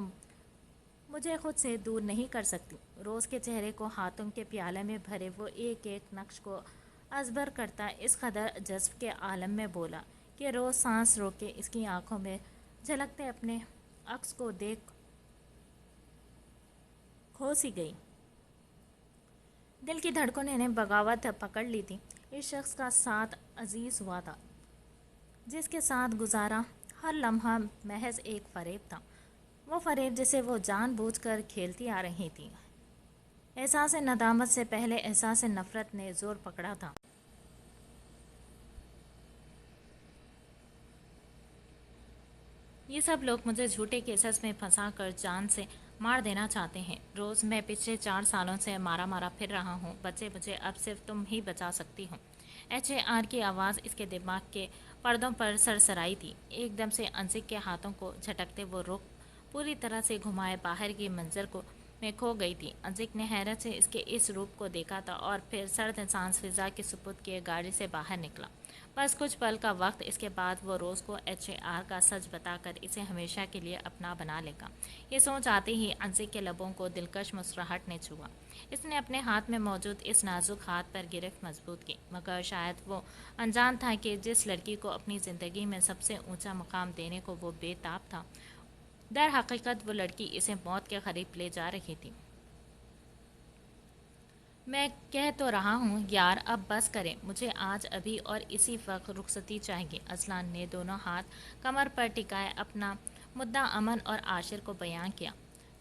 A: مجھے خود سے دور نہیں کر سکتی۔ روز کے چہرے کو ہاتھوں کے پیالے میں بھرے وہ ایک ایک نقش کو ازبر کرتا اس قدر جذب کے عالم میں بولا کہ روز سانس روکے اس کی آنکھوں میں جھلکتے اپنے عکس کو دیکھ کھو سی گئی۔ دل کی دھڑکنیں نے بغاوت پکڑ لی تھی۔ اس شخص کا ساتھ عزیز ہوا تھا، جس کے ساتھ گزارا ہر لمحہ محض ایک فریب تھا، وہ فریب جسے وہ جان بوجھ کر کھیلتی آ رہی تھی۔ احساس ندامت سے پہلے احساس نفرت نے زور پکڑا تھا۔ یہ سب لوگ مجھے جھوٹے کیسز میں پھنسا کر جان سے مار دینا چاہتے ہیں۔ روز میں پچھلے 4 سالوں سے مارا پھر رہا ہوں۔ بچے مجھے اب صرف تم ہی بچا سکتی ہو۔ HAR کی آواز اس کے دماغ کے پردوں پر سرسرائی تھی۔ ایک دم سے انزک کے ہاتھوں کو جھٹکتے وہ رخ پوری طرح سے گھمائے باہر کی منظر کو میں کھو گئی تھی۔ انزک نے حیرت سے اس کے اس روپ کو دیکھا تھا اور پھر سرد سانس فضا کے سپرد کیے گاڑی سے باہر نکلا۔ بس کچھ پل کا وقت، اس کے بعد وہ روز کو HAR کا سچ بتا کر اسے ہمیشہ کے لیے اپنا بنا لے گا۔ یہ سوچ آتے ہی انزک کے لبوں کو دلکش مسکراہٹ نے چھوا۔ اس نے اپنے ہاتھ میں موجود اس نازک ہاتھ پر گرفت مضبوط کی، مگر شاید وہ انجان تھا کہ جس لڑکی کو اپنی زندگی میں سب سے اونچا مقام دینے کو وہ بے تاب تھا، در حقیقت وہ لڑکی اسے موت کے قریب لے جا رہی تھی۔ میں کہہ تو رہا ہوں یار، اب بس کریں، مجھے آج ابھی اور اسی وقت رخصتی چاہیے۔ اذلان نے دونوں ہاتھ کمر پر ٹکائے اپنا مدعا امن اور عاشر کو بیان کیا،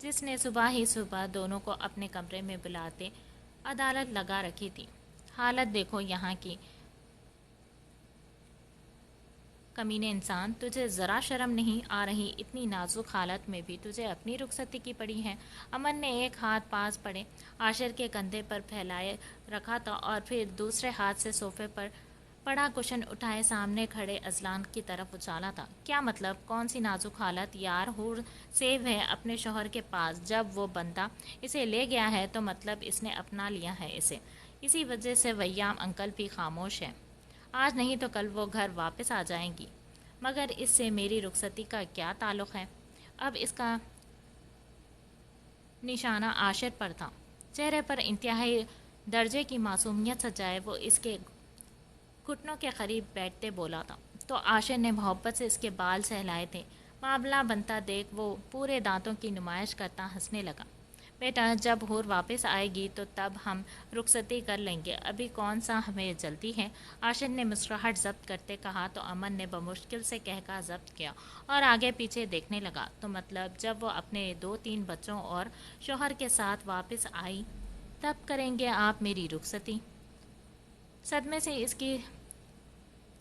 A: جس نے صبح ہی صبح دونوں کو اپنے کمرے میں بلاتے عدالت لگا رکھی تھی۔ حالت دیکھو یہاں کی، کمینے انسان، تجھے ذرا شرم نہیں آ رہی؟ اتنی نازک حالت میں بھی تجھے اپنی رخصتی کی پڑی ہے۔ امن نے ایک ہاتھ پاس پڑے عاشر کے کندھے پر پھیلائے رکھا تھا اور پھر دوسرے ہاتھ سے صوفے پر پڑا کشن اٹھائے سامنے کھڑے اذلان کی طرف اچھالا تھا۔ کیا مطلب؟ کون سی نازک حالت؟ یار، حور سیو ہے اپنے شوہر کے پاس، جب وہ بندہ اسے لے گیا ہے تو مطلب اس نے اپنا لیا ہے اسے۔ اسی وجہ سے ویام انکل بھی خاموش ہے۔ آج نہیں تو کل وہ گھر واپس آ جائیں گی، مگر اس سے میری رخصتی کا کیا تعلق ہے؟ اب اس کا نشانہ عاشر پر تھا۔ چہرے پر انتہائی درجے کی معصومیت سجائے وہ اس کے گھٹنوں کے قریب بیٹھتے بولا تھا، تو عاشر نے محبت سے اس کے بال سہلائے تھے۔ معاملہ بنتا دیکھ وہ پورے دانتوں کی نمائش کرتا ہنسنے لگا۔ بیٹا، جب حور واپس آئے گی تو تب ہم رخصتی کر لیں گے، ابھی کون سا ہمیں جلدی ہے؟ عاشر نے مسکراہٹ ضبط کرتے کہا تو امن نے بمشکل سے کہکا ضبط کیا اور آگے پیچھے دیکھنے لگا۔ تو مطلب جب وہ اپنے 2-3 بچوں اور شوہر کے ساتھ واپس آئی تب کریں گے آپ میری رخصتی؟ صدمے سے اس کی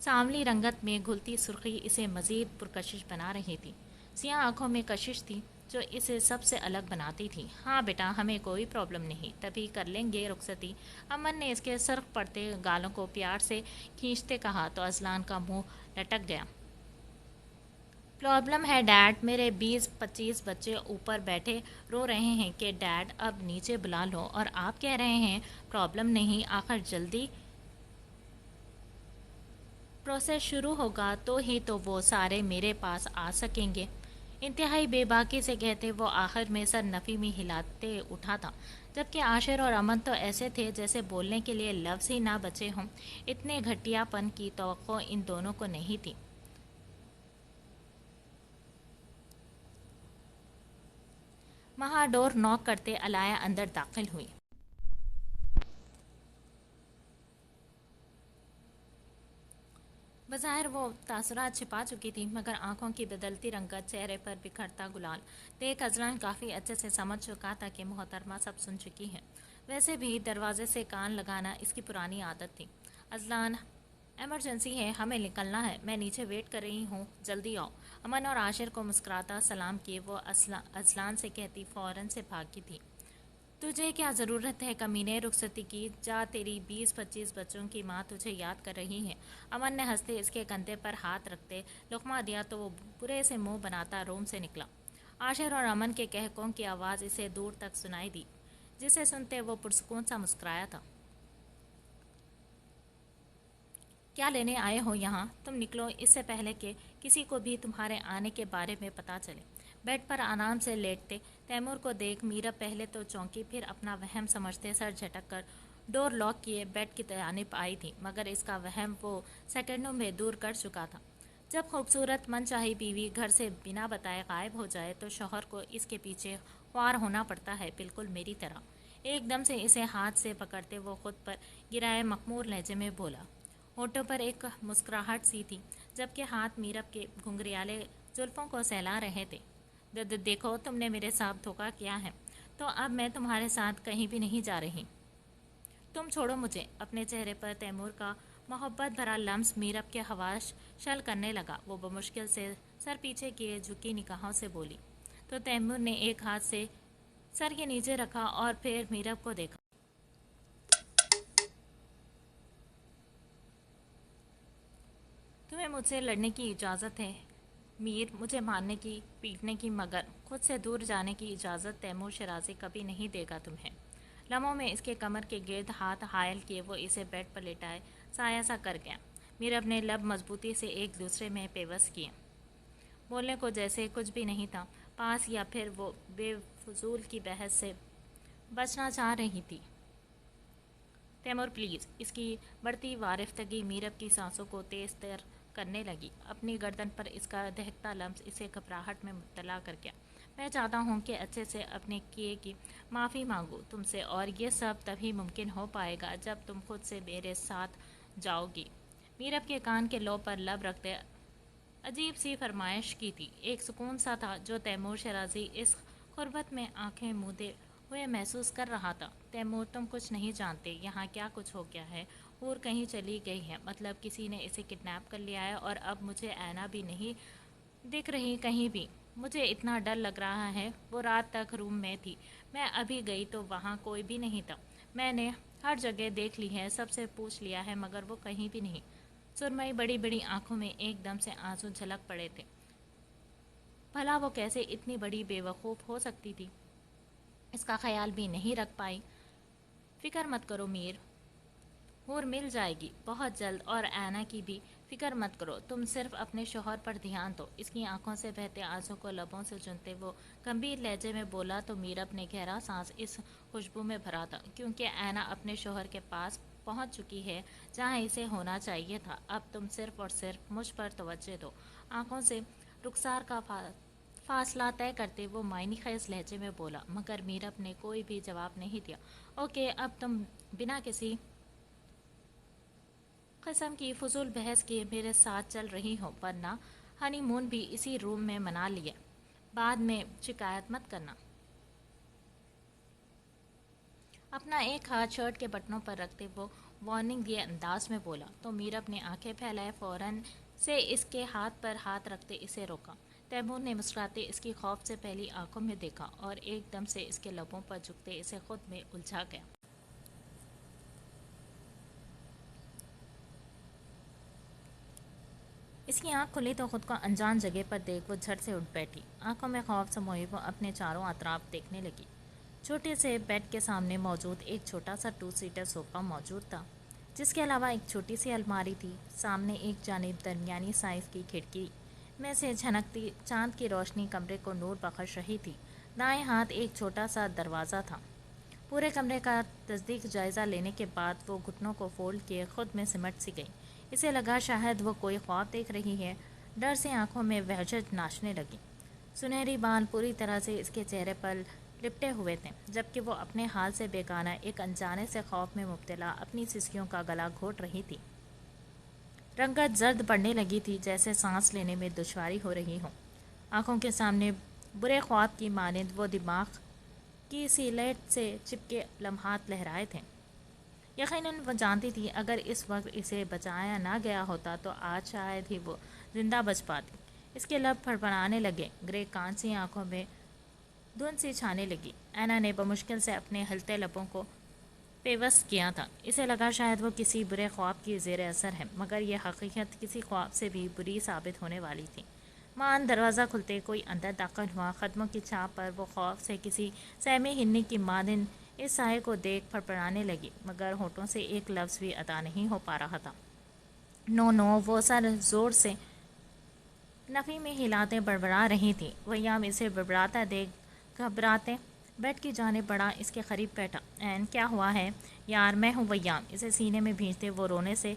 A: سانولی رنگت میں گھلتی سرخی اسے مزید پرکشش بنا رہی تھی۔ سیاہ آنکھوں میں کشش تھی جو اسے سب سے الگ بناتی تھی۔ ہاں بیٹا، ہمیں کوئی پرابلم نہیں، تبھی کر لیں گے رخصتی۔ امن نے اس کے سرخ پڑتے گالوں کو پیار سے کھینچتے کہا تو اذلان کا منہ لٹک گیا۔ پرابلم ہے ڈیڈ، میرے 20-25 بچے اوپر بیٹھے رو رہے ہیں کہ ڈیڈ اب نیچے بلا لو، اور آپ کہہ رہے ہیں پرابلم نہیں؟ آخر جلدی پروسیس شروع ہوگا تو ہی تو وہ سارے میرے پاس آ سکیں گے۔ انتہائی بے باکی سے کہتے وہ آخر میں سر نفی میں ہلاتے اٹھا تھا، جبکہ عاشر اور امن تو ایسے تھے جیسے بولنے کے لیے لفظ ہی نہ بچے ہوں۔ اتنے گھٹیا پن کی توقع ان دونوں کو نہیں تھی۔ وہاں ڈور ناک کرتے علایا اندر داخل ہوئی۔ بظاہر وہ تاثرات چھپا چکی تھی، مگر آنکھوں کی بدلتی رنگت، چہرے پر بکھرتا گلال دیکھ اذلان کافی اچھے سے سمجھ چکا تھا کہ محترمہ سب سن چکی ہے۔ ویسے بھی دروازے سے کان لگانا اس کی پرانی عادت تھی۔ اذلان، ایمرجنسی ہے، ہمیں نکلنا ہے، میں نیچے ویٹ کر رہی ہوں، جلدی آؤ۔ امن اور عاشر کو مسکراتا سلام کیے وہ اذلان سے کہتی فوراً سے بھاگی تھی۔ تجھے کیا ضرورت ہے کمینے رخصتی کی؟ جا، تیری 20-25 بچوں کی ماں تجھے یاد کر رہی ہے۔ امن نے ہنستے اس کے کندھے پر ہاتھ رکھتے لقمہ دیا تو وہ برے سے منہ بناتا روم سے نکلا۔ عاشر اور امن کے کہکوں کی آواز اسے دور تک سنائی دی، جسے سنتے وہ پرسکون سا مسکرایا تھا۔ کیا لینے آئے ہو یہاں؟ تم نکلو اس سے پہلے کہ کسی کو بھی تمہارے آنے کے بارے میں پتہ چلے۔ بیڈ پر آرام سے لیٹتے تیمور کو دیکھ میرا پہلے تو چونکی، پھر اپنا وہم سمجھتے سر جھٹک کر ڈور لاک کیے بیڈ کی جانب آئی تھی، مگر اس کا وہم وہ سیکنڈوں میں دور کر چکا تھا۔ جب خوبصورت من چاہی بیوی گھر سے بنا بتائے غائب ہو جائے تو شوہر کو اس کے پیچھے خوار ہونا پڑتا ہے، بالکل میری طرح۔ ایک دم سے اسے ہاتھ سے پکڑتے وہ خود پر گرائے مخمور لہجے میں بولا۔ ہونٹوں پر ایک مسکراہٹ سی تھی، جبکہ ہاتھ میرب کے گھنگریالے زلفوں کو سہلا رہے تھے۔ دیکھو، تم نے میرے ساتھ دھوکہ کیا ہے، تو اب میں تمہارے ساتھ کہیں بھی نہیں جا رہی۔ تم چھوڑو مجھے۔ اپنے چہرے پر تیمور کا محبت بھرا لمس میرب کے حواس شل کرنے لگا. وہ بمشکل سے سر پیچھے کیے جھکی نگاہوں سے بولی تو تیمور نے ایک ہاتھ سے سر کے نیچے رکھا اور پھر میرب کو دیکھا. تمہیں مجھ سے لڑنے کی اجازت ہے میر، مجھے مارنے کی، پیٹنے کی، مگر خود سے دور جانے کی اجازت تیمور شیرازی کبھی نہیں دے گا تمہیں. لمحوں میں اس کے کمر کے گرد ہاتھ حائل کیے وہ اسے بیڈ پر لٹائے سایہ سا کر گیا. میر اپنے لب مضبوطی سے ایک دوسرے میں پیوست کیے، بولنے کو جیسے کچھ بھی نہیں تھا پاس، یا پھر وہ بے فضول کی بحث سے بچنا چاہ رہی تھی. Timur please. اس کی بڑھتی وارفتگی میرب کی سانسوں کو تیز تر کرنے لگی. اپنی گردن پر اس کا دہکتا لمس اسے گھبراہٹ میں مبتلا کر گیا. میں چاہتا ہوں کہ اچھے سے اپنے کیے کی معافی مانگوں تم سے، اور یہ سب تبھی ممکن ہو پائے گا جب تم خود سے میرے ساتھ جاؤ گی. میرب کے کان کے لوب پر لب رکھتے عجیب سی فرمائش کی تھی. ایک سکون سا تھا جو تیمور شیرازی اس غربت میں آنکھیں موندے ہوئے محسوس کر رہا تھا. تیمور تم کچھ نہیں جانتے یہاں کیا کچھ ہو گیا ہے. اور کہیں چلی گئی ہے، مطلب کسی نے اسے کڈنیپ کر لیا ہے، اور اب مجھے اینا بھی نہیں دکھ رہی کہیں بھی. مجھے اتنا ڈر لگ رہا ہے. وہ رات تک روم میں تھی. میں ابھی گئی تو وہاں کوئی بھی نہیں تھا. میں نے ہر جگہ دیکھ لی ہے، سب سے پوچھ لیا ہے، مگر وہ کہیں بھی نہیں. سرمئی بڑی بڑی آنکھوں میں ایک دم سے آنسو جھلک پڑے تھے. بھلا وہ کیسے اتنی بڑی بے وقوف ہو سکتی تھی؟ اس کا خیال بھی نہیں رکھ پائی. فکر مت کرو میر، ہور مل جائے گی بہت جلد، اور اینا کی بھی فکر مت کرو. تم صرف اپنے شوہر پر دھیان دو. اس کی آنکھوں سے بہتے آنسو کو لبوں سے چنتے وہ گمبھیر لہجے میں بولا تو میرب نے گہرا سانس اس خوشبو میں بھرا تھا، کیونکہ اینا اپنے شوہر کے پاس پہنچ چکی ہے جہاں اسے ہونا چاہیے تھا. اب تم صرف اور صرف مجھ پر توجہ دو. آنکھوں سے رخسار کا فاصلہ طے کرتے وہ معنی خیز لہجے میں بولا، مگر میرب نے کوئی بھی جواب نہیں دیا. اوکے، اب تم بنا کسی قسم کی فضول بحث کے میرے ساتھ چل رہی ہوں، ورنہ ہنی مون بھی اسی روم میں منا لیے. بعد میں شکایت مت کرنا. اپنا ایک ہاتھ شرٹ کے بٹنوں پر رکھتے وہ وارننگ دیے انداز میں بولا تو میرب نے آنکھیں پھیلائے فوراً سے اس کے ہاتھ پر ہاتھ رکھتے اسے روکا. تیمور نے مسکراتے اس کی خوف سے پہلی آنکھوں میں دیکھا اور ایک دم سے اس کے لبوں پر جھکتے اسے خود میں الجھا گیا. اس کی آنکھ کھلی تو خود کو انجان جگہ پر دیکھ وہ جھٹ سے اٹھ بیٹھی. آنکھوں میں خوف سموئے وہ اپنے چاروں اطراف دیکھنے لگی. چھوٹے سے بیڈ کے سامنے موجود ایک چھوٹا سا 2 سیٹر صوفہ موجود تھا، جس کے علاوہ ایک چھوٹی سی الماری تھی. سامنے ایک جانب درمیانی سائز کی کھڑکی میں سے جھنکتی چاند کی روشنی کمرے کو نور بخش رہی تھی. دائیں ہاتھ ایک چھوٹا سا دروازہ تھا. پورے کمرے کا تصدیق جائزہ لینے کے بعد وہ گھٹنوں کو فولڈ کیے خود میں سمٹ سی گئی. اسے لگا شاید وہ کوئی خواب دیکھ رہی ہے. ڈر سے آنکھوں میں وحشت ناچنے لگی. سنہری بال پوری طرح سے اس کے چہرے پر لپٹے ہوئے تھے، جبکہ وہ اپنے حال سے بیگانہ ایک انجانے سے خوف میں مبتلا اپنی سسکیوں کا گلا گھونٹ رہی تھی. رنگت زرد پڑنے لگی تھی، جیسے سانس لینے میں دشواری ہو رہی ہو. آنکھوں کے سامنے برے خواب کی مانند وہ دماغ کی سیلیٹ سے چپکے لمحات لہرائے تھے. یقیناً وہ جانتی تھی اگر اس وقت اسے بچایا نہ گیا ہوتا تو آج شاید ہی وہ زندہ بچ پاتی. اس کے لب پھڑپڑانے لگے. گرے کانسی آنکھوں میں دھند سی چھانے لگی. اینا نے بمشکل سے اپنے ہلتے لبوں کو پیوست کیا تھا. اسے لگا شاید وہ کسی برے خواب کی زیر اثر ہے، مگر یہ حقیقت کسی خواب سے بھی بری ثابت ہونے والی تھی. مان دروازہ کھلتے کوئی اندر داخل ہوا. قدموں کی چھاپ پر وہ خوف سے کسی سہمی ہنی کی مانند اس سائے کو دیکھ پھڑپڑانے لگی، مگر ہونٹوں سے ایک لفظ بھی ادا نہیں ہو پا رہا تھا. نو نو. وہ سر زور سے نفی میں ہلاتے بڑبڑا رہی تھی. ویام اسے بڑبڑاتا دیکھ گھبراتے بیڈ کی جانب بڑھا اس کے قریب بیٹھا. این کیا ہوا ہے یار؟ میں ہوں ویام. اسے سینے میں بھینچتے وہ رونے سے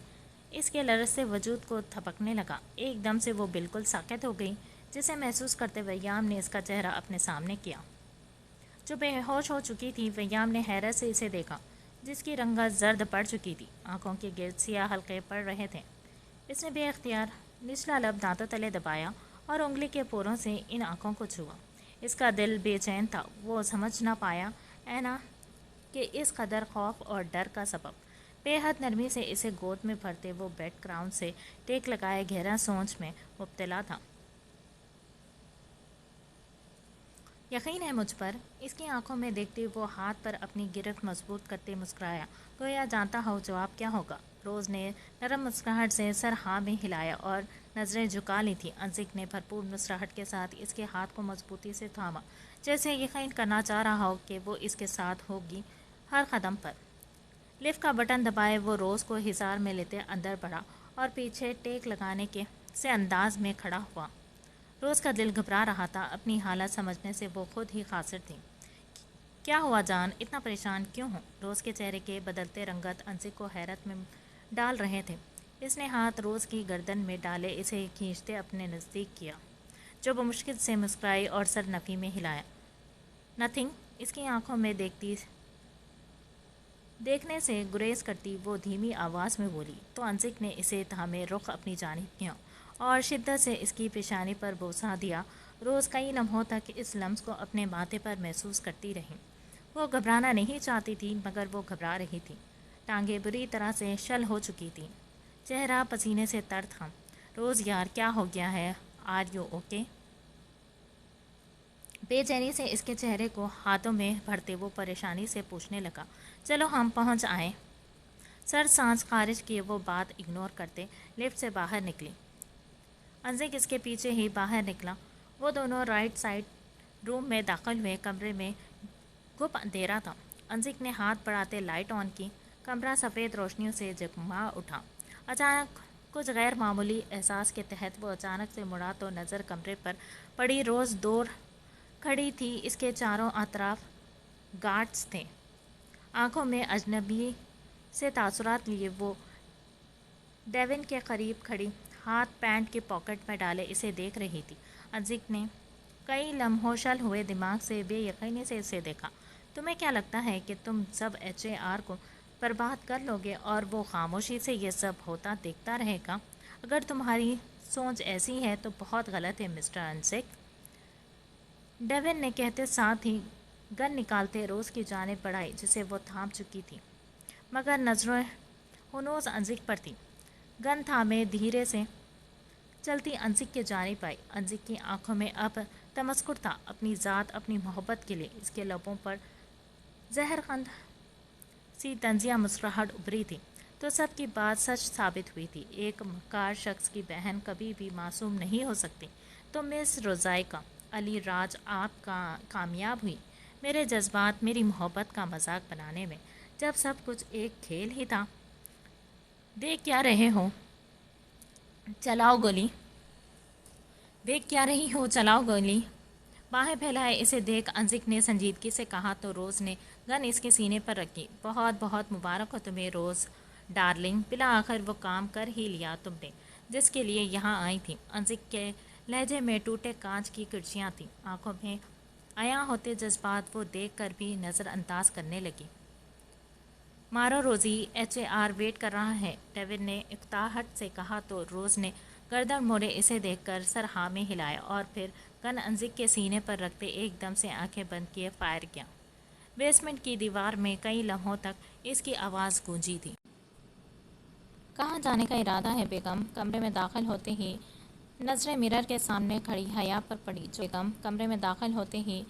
A: اس کے لرزتے وجود کو تھپکنے لگا. ایک دم سے وہ بالکل ساکت ہو گئی، جسے محسوس کرتے ویام نے اس کا چہرہ اپنے سامنے کیا. جو بے ہوش ہو چکی تھی. ویام نے حیرت سے اسے دیکھا، جس کی رنگت زرد پڑ چکی تھی. آنکھوں کے گرد سیاہ حلقے پڑ رہے تھے. اس نے بے اختیار نچلا لب دانتوں تلے دبایا اور انگلی کے پوروں سے ان آنکھوں کو چھوا. اس کا دل بے چین تھا. وہ سمجھ نہ پایا اینا کہ اس قدر خوف اور ڈر کا سبب. بے حد نرمی سے اسے گود میں بھرتے وہ بیڈ گراؤنڈ سے ٹیک لگائے گہرا سوچ میں مبتلا تھا۔ یقین ہے مجھ پر، اس کی آنکھوں میں دیکھتے وہ ہاتھ پر اپنی گرفت مضبوط کرتے مسکرایا، گویا جانتا ہو جواب کیا ہوگا۔ روز نے نرم مسکراہٹ سے سر ہاں میں ہلایا اور نظریں جھکا لی تھی۔ انزک نے بھرپور مسکراہٹ کے ساتھ اس کے ہاتھ کو مضبوطی سے تھاما، جیسے یقین کرنا چاہ رہا ہو کہ وہ اس کے ساتھ ہوگی ہر قدم پر۔ لفٹ کا بٹن دبائے وہ روز کو حصار میں لیتے اندر بڑھا اور پیچھے ٹیک لگانے کے سے انداز میں کھڑا ہوا۔ روز کا دل گھبرا رہا تھا، اپنی حالت سمجھنے سے وہ خود ہی خاسر تھی۔ کیا ہوا جان، اتنا پریشان کیوں ہو؟ روز کے چہرے کے بدلتے رنگت انزک کو حیرت میں ڈال رہے تھے۔ اس نے ہاتھ روز کی گردن میں ڈالے اسے کھینچتے اپنے نزدیک کیا، جو بمشکل سے مسکرائی اور سر نفی میں ہلایا۔ نتھنگ، اس کی آنکھوں میں دیکھنے سے گریز کرتی وہ دھیمی آواز میں بولی، تو انزک نے اسے تھامے رخ اپنی جانب کیا اور شدت سے اس کی پیشانی پر بوسہ دیا۔ روز کئی لمحوں تک اس لمس کو اپنے ماتھے پر محسوس کرتی رہی۔ وہ گھبرانا نہیں چاہتی تھی مگر وہ گھبرا رہی تھی۔ ٹانگیں بری طرح سے شل ہو چکی تھیں، چہرہ پسینے سے تر تھا۔ روز یار، کیا ہو گیا ہے؟ Are you okay? بے چینی سے اس کے چہرے کو ہاتھوں میں بھرتے وہ پریشانی سے پوچھنے لگا، چلو ہم پہنچ آئیں۔ سر سانس خارج کیے وہ بات اگنور کرتے لفٹ سے باہر نکلی۔ انزک اس کے پیچھے ہی باہر نکلا۔ وہ دونوں رائٹ سائڈ روم میں داخل ہوئے۔ کمرے میں گپ اندھیرا تھا۔ انزک نے ہاتھ بڑھاتے لائٹ آن کی۔ کمرہ سفید روشنیوں سے جگمگا اٹھا۔ اچانک کچھ غیر معمولی احساس کے تحت وہ اچانک سے مڑا تو نظر کمرے پر پڑی روز دور کھڑی تھی۔ اس کے چاروں اطراف گارڈز تھے۔ آنکھوں میں اجنبی سے تاثرات لیے وہ ڈیون کے قریب کھڑی، ہاتھ پینٹ کی پاکٹ میں ڈالے اسے دیکھ رہی تھی۔ انزک نے کئی لمحوں شل ہوئے دماغ سے بے یقینی سے اسے دیکھا۔ تمہیں کیا لگتا ہے کہ تم سب HAR کو برباد کر لو گے اور وہ خاموشی سے یہ سب ہوتا دیکھتا رہے گا؟ اگر تمہاری سوچ ایسی ہے تو بہت غلط ہے مسٹر انزک، ڈیون نے کہتے ساتھ ہی گن نکالتے روز کی جانب بڑھائی جسے وہ تھام چکی تھی، مگر نظریں ہنوز انزک پر تھی۔ گن تھامے دھیرے سے چلتی انزک کی جانب آئی۔ انزک کی آنکھوں میں اب تمسخر تھا، اپنی ذات، اپنی محبت کے لیے۔ اس کے لبوں پر زہر خند سی طنزیہ مسکراہٹ ابھری تھی۔ تو سب کی بات سچ ثابت ہوئی تھی، ایک مکار شخص کی بہن کبھی بھی معصوم نہیں ہو سکتی۔ تو مس روزائیکا علی راج آپ کامیاب ہوئی میرے جذبات، میری محبت کا مذاق بنانے میں، جب سب کچھ ایک کھیل ہی تھا۔ دیکھ کیا رہے ہو؟ چلاؤ گولی! دیکھ کیا رہی ہو؟ چلاؤ گولی! باہیں پھیلائے اسے دیکھ انزک نے سنجیدگی سے کہا تو روز نے گن اس کے سینے پر رکھی۔ بہت بہت مبارک ہو تمہیں روز ڈارلنگ، بالآخر وہ کام کر ہی لیا تم نے جس کے لیے یہاں آئی تھی۔ انزک کے لہجے میں ٹوٹے کانچ کی کرچیاں تھیں، آنکھوں میں عیاں ہوتے جذبات وہ دیکھ کر بھی نظر انداز کرنے لگی۔ مارو روزی، HAR ویٹ کر رہا ہے، ڈیون نے اقتاحٹ سے کہا تو روز نے گردن موڑے اسے دیکھ کر سر ہاں میں ہلایا اور پھر گن انزک کے سینے پر رکھتے ایک دم سے آنکھیں بند کیے فائر کیا۔ بیسمنٹ کی دیوار میں کئی لمحوں تک اس کی آواز گونجی تھی۔ کہاں جانے کا ارادہ ہے بیگم؟ کمرے میں داخل ہوتے ہی نظریں مرر کے سامنے کھڑی حیا پر پڑی جو بیگم کمرے میں داخل ہوتے ہی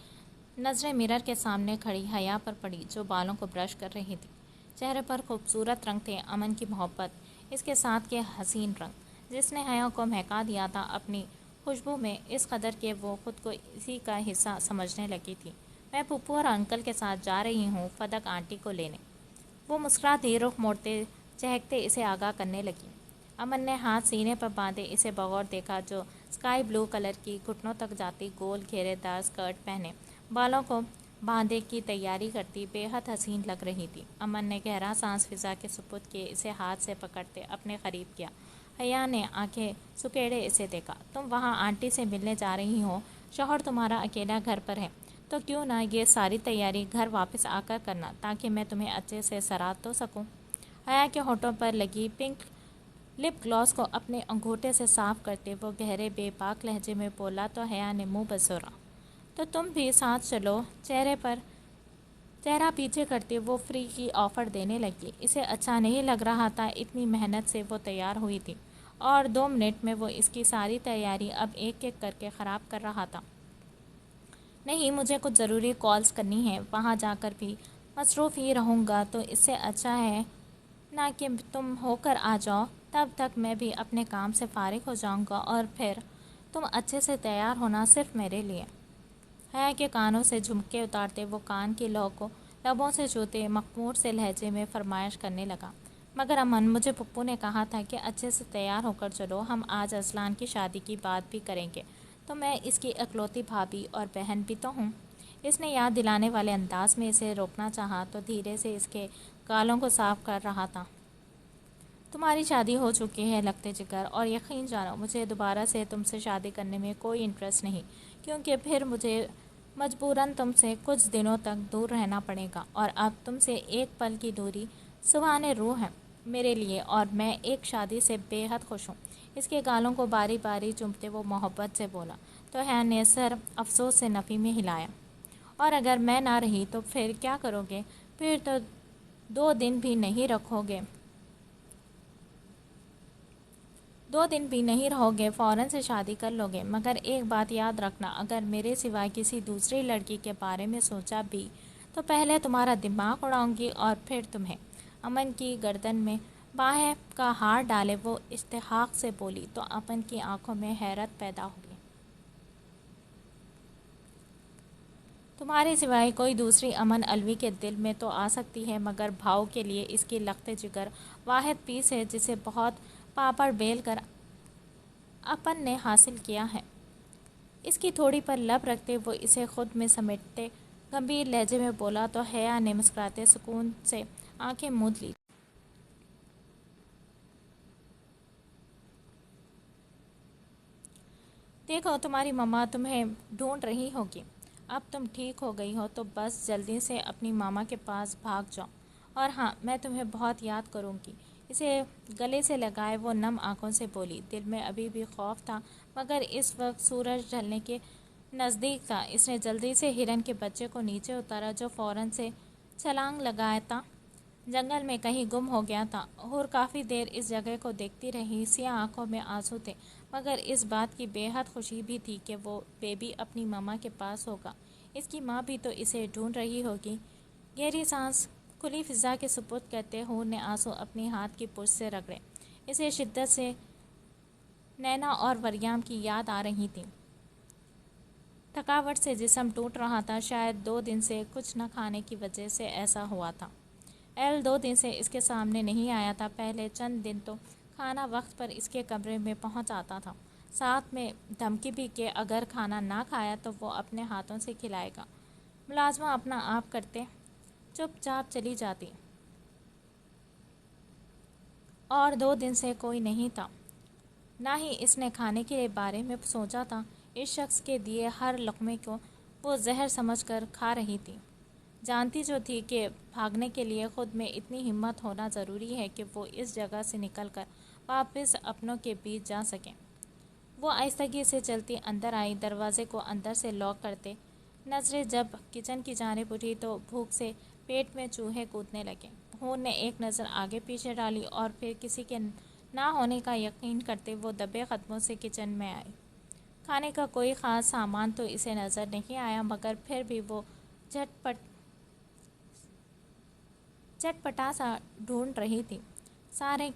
A: نظریں مرر کے سامنے کھڑی حیا پر پڑی جو بالوں کو برش کر رہی تھی۔ چہرے پر خوبصورت رنگ تھے، امن کی محبت، اس کے ساتھ کے حسین رنگ جس نے حیا کو مہکا دیا تھا اپنی خوشبو میں، اس قدر کہ وہ خود کو اسی کا حصہ سمجھنے لگی تھی۔ میں پھپھو اور انکل کے ساتھ جا رہی ہوں فدق آنٹی کو لینے۔ وہ مسکراتی رخ موڑتے چہکتے اسے آگاہ کرنے لگی۔ امن نے ہاتھ سینے پر باندھے اسے بغور دیکھا جو اسکائی بلو کلر کی گھٹنوں تک جاتی گول گھیرے دار اسکرٹ پہنے بالوں کو باندھے کی تیاری کرتی بے حد حسین لگ رہی تھی۔ امن نے گہرا سانس فضا کے سپرد کیے اسے ہاتھ سے پکڑتے اپنے قریب کیا۔ حیا نے آنکھیں سکیڑے اسے دیکھا۔ تم وہاں آنٹی سے ملنے جا رہی ہو؟ شوہر تمہارا اکیلا گھر پر ہے تو کیوں نہ یہ ساری تیاری گھر واپس آ کر کرنا تاکہ میں تمہیں اچھے سے سرات تو سکوں۔ حیا کے ہونٹوں پر لگی پنک لپ گلاس کو اپنے انگوٹھے سے صاف کرتے وہ گہرے بے باک لہجے میں بولا تو حیا نے منہ بسورا، تو تم بھی ساتھ چلو۔ چہرے پر چہرہ پیچھے کرتے وہ فری کی آفر دینے لگی۔ اسے اچھا نہیں لگ رہا تھا، اتنی محنت سے وہ تیار ہوئی تھی اور 2 منٹ میں وہ اس کی ساری تیاری اب ایک ایک کر کے خراب کر رہا تھا۔ نہیں، مجھے کچھ ضروری کالز کرنی ہے، وہاں جا کر بھی مصروف ہی رہوں گا، تو اس سے اچھا ہے نہ کہ تم ہو کر آ جاؤ، تب تک میں بھی اپنے کام سے فارغ ہو جاؤں گا اور پھر تم اچھے سے تیار ہونا صرف میرے لیے۔ حیا کے کانوں سے جھمکے اتارتے وہ کان کی لو کو لبوں سے چھوتے مخمور سے لہجے میں فرمائش کرنے لگا، مگر امن، مجھے پپو نے کہا تھا کہ اچھے سے تیار ہو کر چلو، ہم آج ارسلان کی شادی کی بات بھی کریں گے، تو میں اس کی اکلوتی بھابھی اور بہن بھی تو ہوں۔ اس نے یاد دلانے والے انداز میں اسے روکنا چاہا تو دھیرے سے اس کے گالوں کو صاف کر رہا تھا۔ تمہاری شادی ہو چکی ہے لگتے جگر، اور یقین جانو مجھے دوبارہ سے تم سے شادی کرنے میں کوئی انٹرسٹ نہیں، کیونکہ پھر مجھے مجبوراً تم سے کچھ دنوں تک دور رہنا پڑے گا، اور اب تم سے ایک پل کی دوری سبحان روح ہے میرے لیے، اور میں ایک شادی سے بے حد خوش ہوں۔ اس کے گالوں کو باری باری چومتے وہ محبت سے بولا تو حیا نے سر افسوس سے نفی میں ہلایا۔ اور اگر میں نہ رہی تو پھر کیا کرو گے؟ پھر تو 2 دن بھی نہیں رکھو گے، 2 دن بھی نہیں رہو گے، فوراً سے شادی کر لو گے، مگر ایک بات یاد رکھنا، اگر میرے سوائے کسی دوسری لڑکی کے بارے میں سوچا بھی تو پہلے تمہارا دماغ اڑاؤں گی اور پھر تمہیں۔ امن کی گردن میں باہیں کا ہار ڈالے وہ استحقاق سے بولی تو امن کی آنکھوں میں حیرت پیدا ہوئی۔ تمہارے سوائے کوئی دوسری امن الوی کے دل میں تو آ سکتی ہے، مگر بھاؤ کے لیے اس کی لخت جگر واحد پیس ہے جسے بہت پاپڑ بیل کر اپن نے حاصل کیا ہے۔ اس کی تھوڑی پر لب رکھتے وہ اسے خود میں سمیٹتے گمبھیر لہجے میں بولا تو حیا نے مسکراتے سکون سے آنکھیں موند لی۔ دیکھو تمہاری ماما تمہیں ڈھونڈ رہی ہوگی، اب تم ٹھیک ہو گئی ہو تو بس جلدی سے اپنی ماما کے پاس بھاگ جاؤ، اور ہاں میں تمہیں بہت یاد کروں گی۔ اسے گلے سے لگائے وہ نم آنکھوں سے بولی، دل میں ابھی بھی خوف تھا مگر اس وقت سورج ڈھلنے کے نزدیک تھا۔ اس نے جلدی سے ہرن کے بچے کو نیچے اتارا جو فوراً سے چھلانگ لگاتا جنگل میں کہیں گم ہو گیا تھا، اور کافی دیر اس جگہ کو دیکھتی رہی۔ سیاہ آنکھوں میں آنسو تھے مگر اس بات کی بے حد خوشی بھی تھی کہ وہ بیبی اپنی ماما کے پاس ہوگا، اس کی ماں بھی تو اسے ڈھونڈ رہی ہوگی۔ گہری سانس کھلی فضا کے سپرد کرتے حور نے آنسو اپنی ہاتھ کی پشت سے رگڑے۔ اسے شدت سے نینا اور وریام کی یاد آ رہی تھی۔ تھکاوٹ سے جسم ٹوٹ رہا تھا، شاید 2 دن سے کچھ نہ کھانے کی وجہ سے ایسا ہوا تھا۔ ایل 2 دن سے اس کے سامنے نہیں آیا تھا، پہلے چند دن تو کھانا وقت پر اس کے کمرے میں پہنچ آتا تھا، ساتھ میں دھمکی بھی کہ اگر کھانا نہ کھایا تو وہ اپنے ہاتھوں سے کھلائے گا۔ ملازمہ اپنا آپ کرتے چپ چاپ چلی جاتی، اور 2 دن سے کوئی نہیں تھا، نہ ہی اس نے کھانے کے بارے میں سوچا تھا۔ اس شخص کے دیے ہر لقمے کو وہ زہر سمجھ کر کھا رہی تھی، جانتی جو تھی کہ بھاگنے کے لیے خود میں اتنی ہمت ہونا ضروری ہے کہ وہ اس جگہ سے نکل کر واپس اپنوں کے بیچ جا سکیں۔ وہ آہستگی سے چلتی اندر آئی، دروازے کو اندر سے لاک کرتے نظریں جب کچن کی جانب اٹھی تو بھوک سے پیٹ میں چوہے کودنے لگے۔ حور نے ایک نظر آگے پیچھے ڈالی اور پھر کسی کے نہ ہونے کا یقین کرتے وہ دبے قدموں سے کچن میں آئی۔ کھانے کا کوئی خاص سامان تو اسے نظر نہیں آیا، مگر پھر بھی وہ چٹپٹا سا ڈھونڈ رہی تھی۔ سارے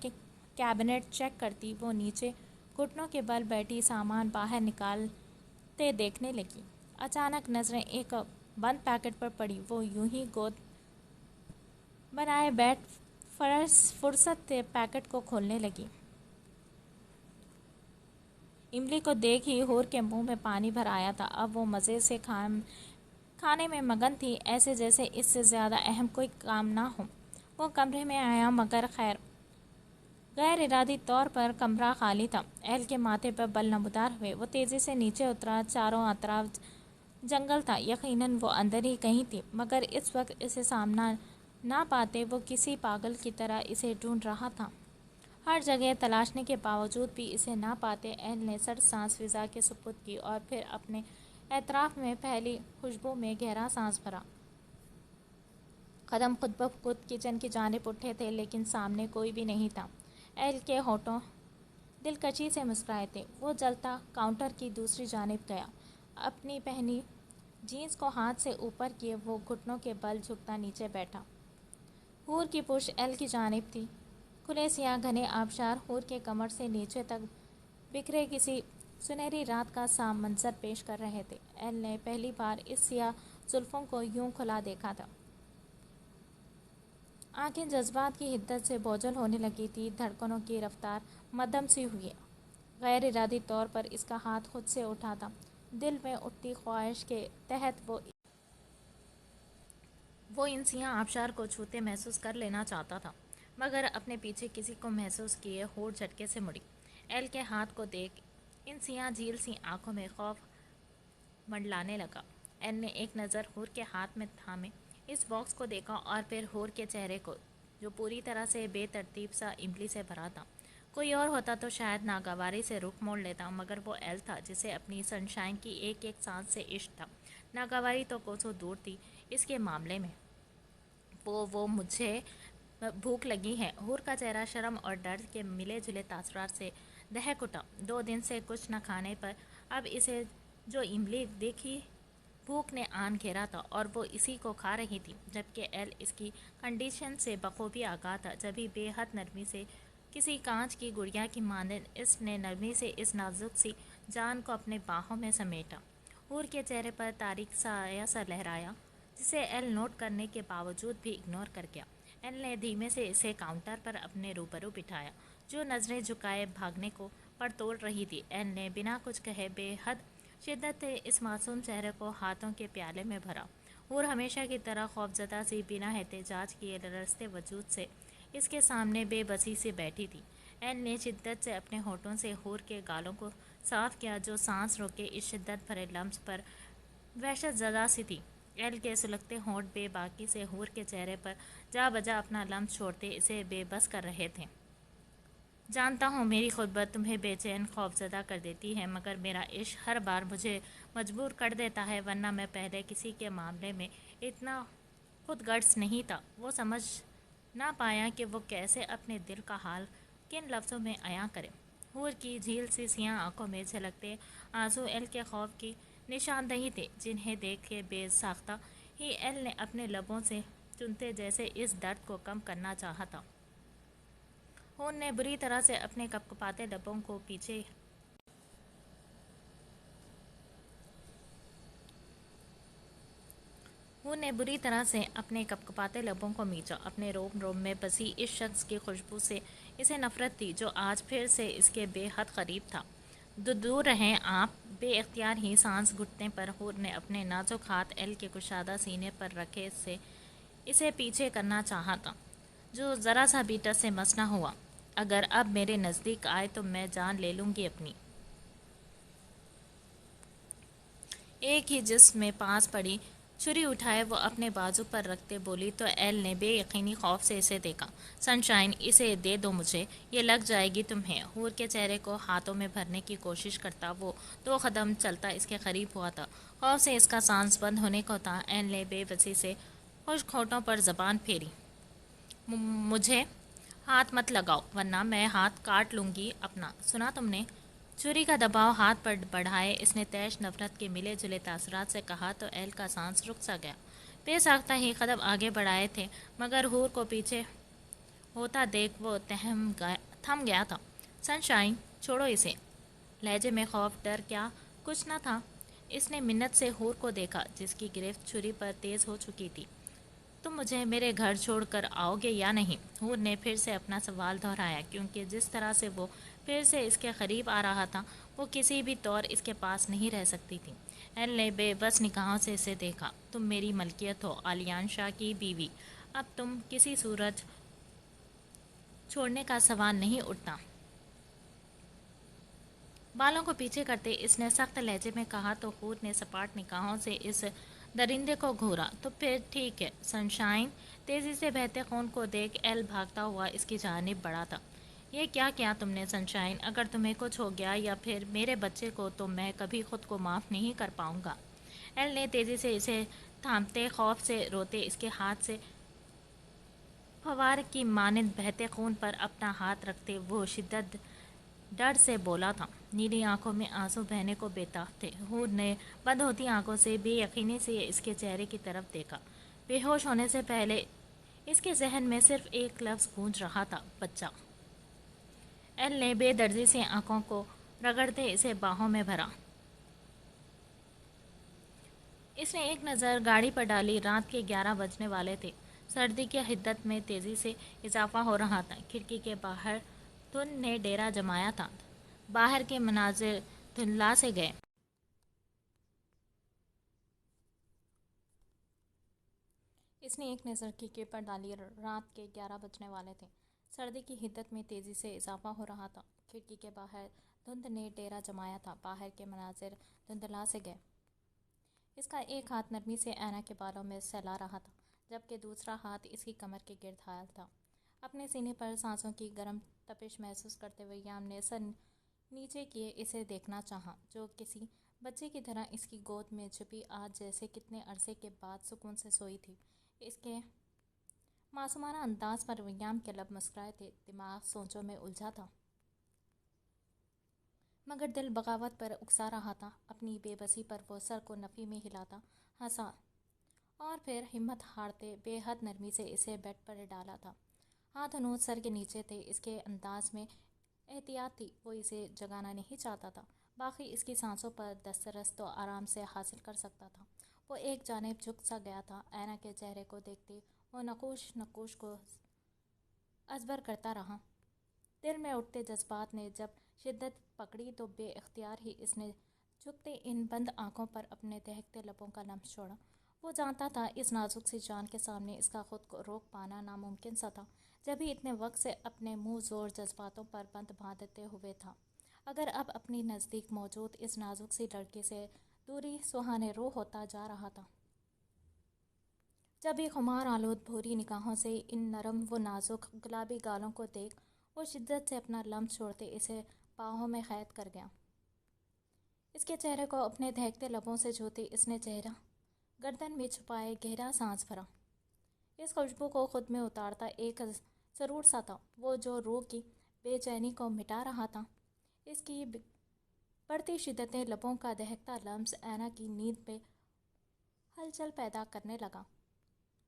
A: کیبنٹ چیک کرتی وہ نیچے گھٹنوں کے بل بیٹھی سامان باہر نکالتے دیکھنے لگی۔ اچانک نظریں ایک بند پیکٹ پر پڑی، وہ یوں ہی گود بنائے بیٹھ فرصت سے پیکٹ کو کھولنے لگی۔ املی کو دیکھ ہی حور کے منہ میں پانی بھر آیا تھا، اب وہ مزے سے کھانے میں مگن تھی، ایسے جیسے اس سے زیادہ اہم کوئی کام نہ ہو۔ وہ کمرے میں آیا مگر غیر ارادی طور پر کمرہ خالی تھا۔ ایل کے ماتھے پر بل نمودار ہوئے، وہ تیزی سے نیچے اترا، چاروں اطراف جنگل تھا، یقیناً وہ اندر ہی کہیں تھی، مگر اس وقت اسے سامنا نہ پاتے وہ کسی پاگل کی طرح اسے ڈھونڈ رہا تھا۔ ہر جگہ تلاشنے کے باوجود بھی اسے نہ پاتے ایل نے سرد سانس فضا کے سپرد کی اور پھر اپنے اطراف میں پھیلی خوشبو میں گہرا سانس بھرا۔ قدم خود بخود کچن کی جانب اٹھے تھے لیکن سامنے کوئی بھی نہیں تھا۔ ایل کے ہونٹوں دلکشی سے مسکرائے تھے۔ وہ جلتا کاؤنٹر کی دوسری جانب گیا، اپنی پہنی جینس کو ہاتھ سے اوپر کیے وہ گھٹنوں کے بل جھکتا نیچے بیٹھا۔ حور کی پشت ایل کی جانب تھی۔ کھلے سیاہ گھنے آبشار حور کے کمر سے نیچے تک بکھرے کسی سنہری رات کا سا منظر پیش کر رہے تھے۔ ایل نے پہلی بار اس سیاہ زلفوں کو یوں کھلا دیکھا تھا۔ آنکھیں جذبات کی حدت سے بوجھل ہونے لگی تھی، دھڑکنوں کی رفتار مدھم سی ہوئی۔ غیر ارادی طور پر اس کا ہاتھ خود سے اٹھا تھا۔ دل میں اٹھتی خواہش کے تحت وہ ان سیاہ آبشار کو چھوتے محسوس کر لینا چاہتا تھا، مگر اپنے پیچھے کسی کو محسوس کیے حور جھٹکے سے مڑی۔ ایل کے ہاتھ کو دیکھ ان سیاہ جھیل سی آنکھوں میں خوف منڈلانے لگا۔ ایل نے ایک نظر حور کے ہاتھ میں تھامے اس باکس کو دیکھا اور پھر حور کے چہرے کو جو پوری طرح سے بے ترتیب سا املی سے بھرا تھا۔ کوئی اور ہوتا تو شاید ناگواری سے رخ موڑ لیتا، مگر وہ ایل تھا جسے اپنی سنشائن کی ایک ایک سانس سے عشق تھا۔ ناگواری تو کوسوں دور تھی اس کے معاملے میں۔ وہ مجھے بھوک لگی ہے۔ حور کا چہرہ شرم اور ڈر کے ملے جلے تاثرات سے دہک اٹھا۔ 2 دن سے کچھ نہ کھانے پر اب اسے جو املی دیکھی بھوک نے آن گھیرا تھا اور وہ اسی کو کھا رہی تھی، جبکہ ایل اس کی کنڈیشن سے بخوبی آگاہ تھا۔ جبھی بے حد نرمی سے کسی کانچ کی گڑیا کی مانند اس نے نرمی سے اس نازک سی جان کو اپنے باہوں میں سمیٹا۔ حور کے چہرے پر تاریک سایہ سا لہرایا جسے ایل نوٹ کرنے کے باوجود بھی اگنور کر گیا۔ ایل نے دھیمے سے اسے کاؤنٹر پر اپنے روبرو بٹھایا، جو نظریں جھکائے بھاگنے کو پڑتول رہی تھی۔ ایل نے بنا کچھ کہے بے حد شدت سے اس معصوم چہرے کو ہاتھوں کے پیالے میں بھرا۔ حور ہمیشہ کی طرح خوفزدہ سی بنا احتجاج کیے لرزتے وجود سے اس کے سامنے بے بسی سے بیٹھی تھی۔ ایل نے شدت سے اپنے ہونٹوں سے حور کے گالوں کو صاف کیا جو سانس روکے اس شدت بھرے لمس پر وحشت زدہ سی تھی۔ ایل کے سلگتے ہونٹ بے باکی سے حور کے چہرے پر جا بجا اپنا لمس چھوڑتے اسے بے بس کر رہے تھے۔ جانتا ہوں میری خطبت تمہیں بے چین خوفزدہ کر دیتی ہے، مگر میرا عشق ہر بار مجھے مجبور کر دیتا ہے، ورنہ میں پہلے کسی کے معاملے میں اتنا خود غرض نہیں تھا۔ وہ سمجھ نہ پایا کہ وہ کیسے اپنے دل کا حال کن لفظوں میں عیاں کرے۔ حور کی جھیل سی سیاہ آنکھوں میں جھلکتے آنسو ایل کے خوف کی نشاندہی تھے، جنہیں دیکھ کے بے ساختہ ہی ایل نے اپنے لبوں سے چنتے جیسے اس درد کو کم کرنا چاہا تھا۔ حور نے بری طرح سے اپنے کپکپاتے لبوں کو پیچھے مینچا۔ اپنے روم روم میں بسی اس شخص کی خوشبو سے اسے نفرت تھی جو آج پھر سے اس کے بے حد قریب تھا۔ دور رہیں آپ۔ بے اختیار ہی سانس گھٹنے پر حور نے اپنے نازک ہاتھ ایل کے کشادہ سینے پر رکھے سے اسے پیچھے کرنا چاہا تھا، جو ذرا سا بھی ٹس سے مس نہ ہوا۔ اگر اب میرے نزدیک آئے تو میں جان لے لوں گی اپنی۔ ایک ہی جسم میں پاس پڑی چھری اٹھائے وہ اپنے بازو پر رکھتے بولی تو ایل نے بے یقینی خوف سے اسے دیکھا۔ سنشائن، اسے دے دو مجھے، یہ لگ جائے گی تمہیں۔ حور کے چہرے کو ہاتھوں میں بھرنے کی کوشش کرتا وہ 2 قدم چلتا اس کے قریب ہوا تھا۔ خوف سے اس کا سانس بند ہونے کو تھا۔ ایل نے بے بسی سے خشک ہونٹوں پر زبان پھیری۔ مجھے ہاتھ مت لگاؤ ورنہ میں ہاتھ کاٹ لوں گی اپنا، سنا تم نے؟ چھری کا دباؤ ہاتھ پر بڑھائے اس نے تیش نفرت کے ملے جلے تاثرات سے کہا تو ایل کا سانس رک سا گیا۔ بے ساختہ ہی قدم آگے بڑھائے تھے، مگر حور کو پیچھے ہوتا دیکھ وہ تھم گیا تھا۔ سنشائن، چھوڑو اسے۔ لہجے میں خوف ڈر کیا کچھ نہ تھا۔ اس نے منت سے حور کو دیکھا جس کی گرفت چھری پر تیز ہو چکی تھی۔ تم مجھے میرے گھر چھوڑ کر آؤ گے یا نہیں؟ حور نے پھر سے اپنا سوال دہرایا، کیونکہ جس طرح سے وہ پھر سے اس کے قریب آ رہا تھا وہ کسی بھی طور اس کے پاس نہیں رہ سکتی تھی۔ ایل نے بے بس نگاہوں سے اسے دیکھا۔ تم میری ملکیت ہو، آلیان شاہ کی بیوی، اب تم کسی صورت چھوڑنے کا سوال نہیں اٹھتا۔ بالوں کو پیچھے کرتے اس نے سخت لہجے میں کہا تو حور نے سپاٹ نگاہوں سے اس درندے کو گھورا۔ تو پھر ٹھیک ہے سنشائن۔ تیزی سے بہتے خون کو دیکھ ایل بھاگتا ہوا اس کی جانب بڑھا تھا۔ یہ کیا کیا تم نے سنشائن؟ اگر تمہیں کچھ ہو گیا یا پھر میرے بچے کو تو میں کبھی خود کو معاف نہیں کر پاؤں گا۔ ایل نے تیزی سے اسے تھامتے خوف سے روتے اس کے ہاتھ سے فوار کی مانند بہتے خون پر اپنا ہاتھ رکھتے وہ شدت ڈر سے بولا تھا۔ نیلی آنکھوں میں آنسو بہنے کو بےتاب تھے۔ حور نے بند ہوتی آنکھوں سے بے یقینی سے اس کے چہرے کی طرف دیکھا۔ بے ہوش ہونے سے پہلے اس کے ذہن میں صرف ایک لفظ گونج رہا تھا، بچہ۔ ایل نے بے دردی سے آنکھوں کو رگڑتے اسے باہوں میں بھرا۔ اس نے ایک نظر گاڑی پر ڈالی۔ رات کے 11 بجنے والے تھے۔ سردی کی حدت میں تیزی سے اضافہ ہو رہا تھا۔ کھڑکی کے باہر دھند نے ڈیرا جمایا تھا۔ باہر کے مناظر دھندلا سے گئے۔ اس نے ایک نظر کھڑکی پر ڈالی۔ رات کے 11 بجنے والے تھے۔ سردی کی حدت میں تیزی سے اضافہ ہو رہا تھا۔ کھڑکی کے باہر دھند نے ڈیرا جمایا تھا۔ باہر کے مناظر دھندلا سے گئے۔ اس کا ایک ہاتھ نرمی سے اینا کے بالوں میں سہلا رہا تھا، جبکہ دوسرا ہاتھ اس کی کمر کے گرد حائل تھا۔ اپنے سینے پر سانسوں کی گرم تپش محسوس کرتے ہوئے یام نے سر نیچے کیے اسے دیکھنا چاہا، جو کسی بچے کی طرح اس کی گود میں چھپی آج جیسے کتنے عرصے کے بعد سکون سے سوئی تھی۔ اس کے معصومانہ انداز پر ویام کے لب مسکرائے تھے۔ دماغ سوچوں میں الجھا تھا، مگر دل بغاوت پر اکسا رہا تھا۔ اپنی بے بسی پر وہ سر کو نفی میں ہلاتا ہنسا اور پھر ہمت ہارتے بے حد نرمی سے اسے بیڈ پر ڈالا تھا۔ ہاتھ ہنوز سر کے نیچے تھے۔ اس کے انداز میں احتیاط تھی، وہ اسے جگانا نہیں چاہتا تھا۔ باقی اس کی سانسوں پر دسترس تو آرام سے حاصل کر سکتا تھا۔ وہ ایک جانب جھک سا گیا تھا۔ اینا کے چہرے کو دیکھتے وہ نقوش کو ازبر کرتا رہا۔ دل میں اٹھتے جذبات نے جب شدت پکڑی تو بے اختیار ہی اس نے جھکتے ان بند آنکھوں پر اپنے دہکتے لبوں کا لمس چھوڑا۔ وہ جانتا تھا اس نازک سی جان کے سامنے اس کا خود کو روک پانا ناممکن سا تھا، جبھی اتنے وقت سے اپنے منہ زور جذباتوں پر بند باندھتے ہوئے تھا۔ اگر اب اپنی نزدیک موجود اس نازک سی لڑکی سے دوری سوہانے روح ہوتا جا رہا تھا۔ جبھی خمار آلود بھوری نگاہوں سے ان نرم و نازک گلابی گالوں کو دیکھ وہ شدت سے اپنا لمس چھوڑتے اسے باہوں میں قید کر گیا۔ اس کے چہرے کو اپنے دہکتے لبوں سے چھوتے اس نے چہرہ گردن میں چھپائے گہرا سانس بھرا۔ اس خوشبو کو خود میں اتارتا ایک سرور سا تھا، وہ جو روح کی بے چینی کو مٹا رہا تھا۔ اس کی بڑھتی شدتیں لبوں کا دہکتا لمس اینا کی نیند میں ہلچل پیدا کرنے لگا۔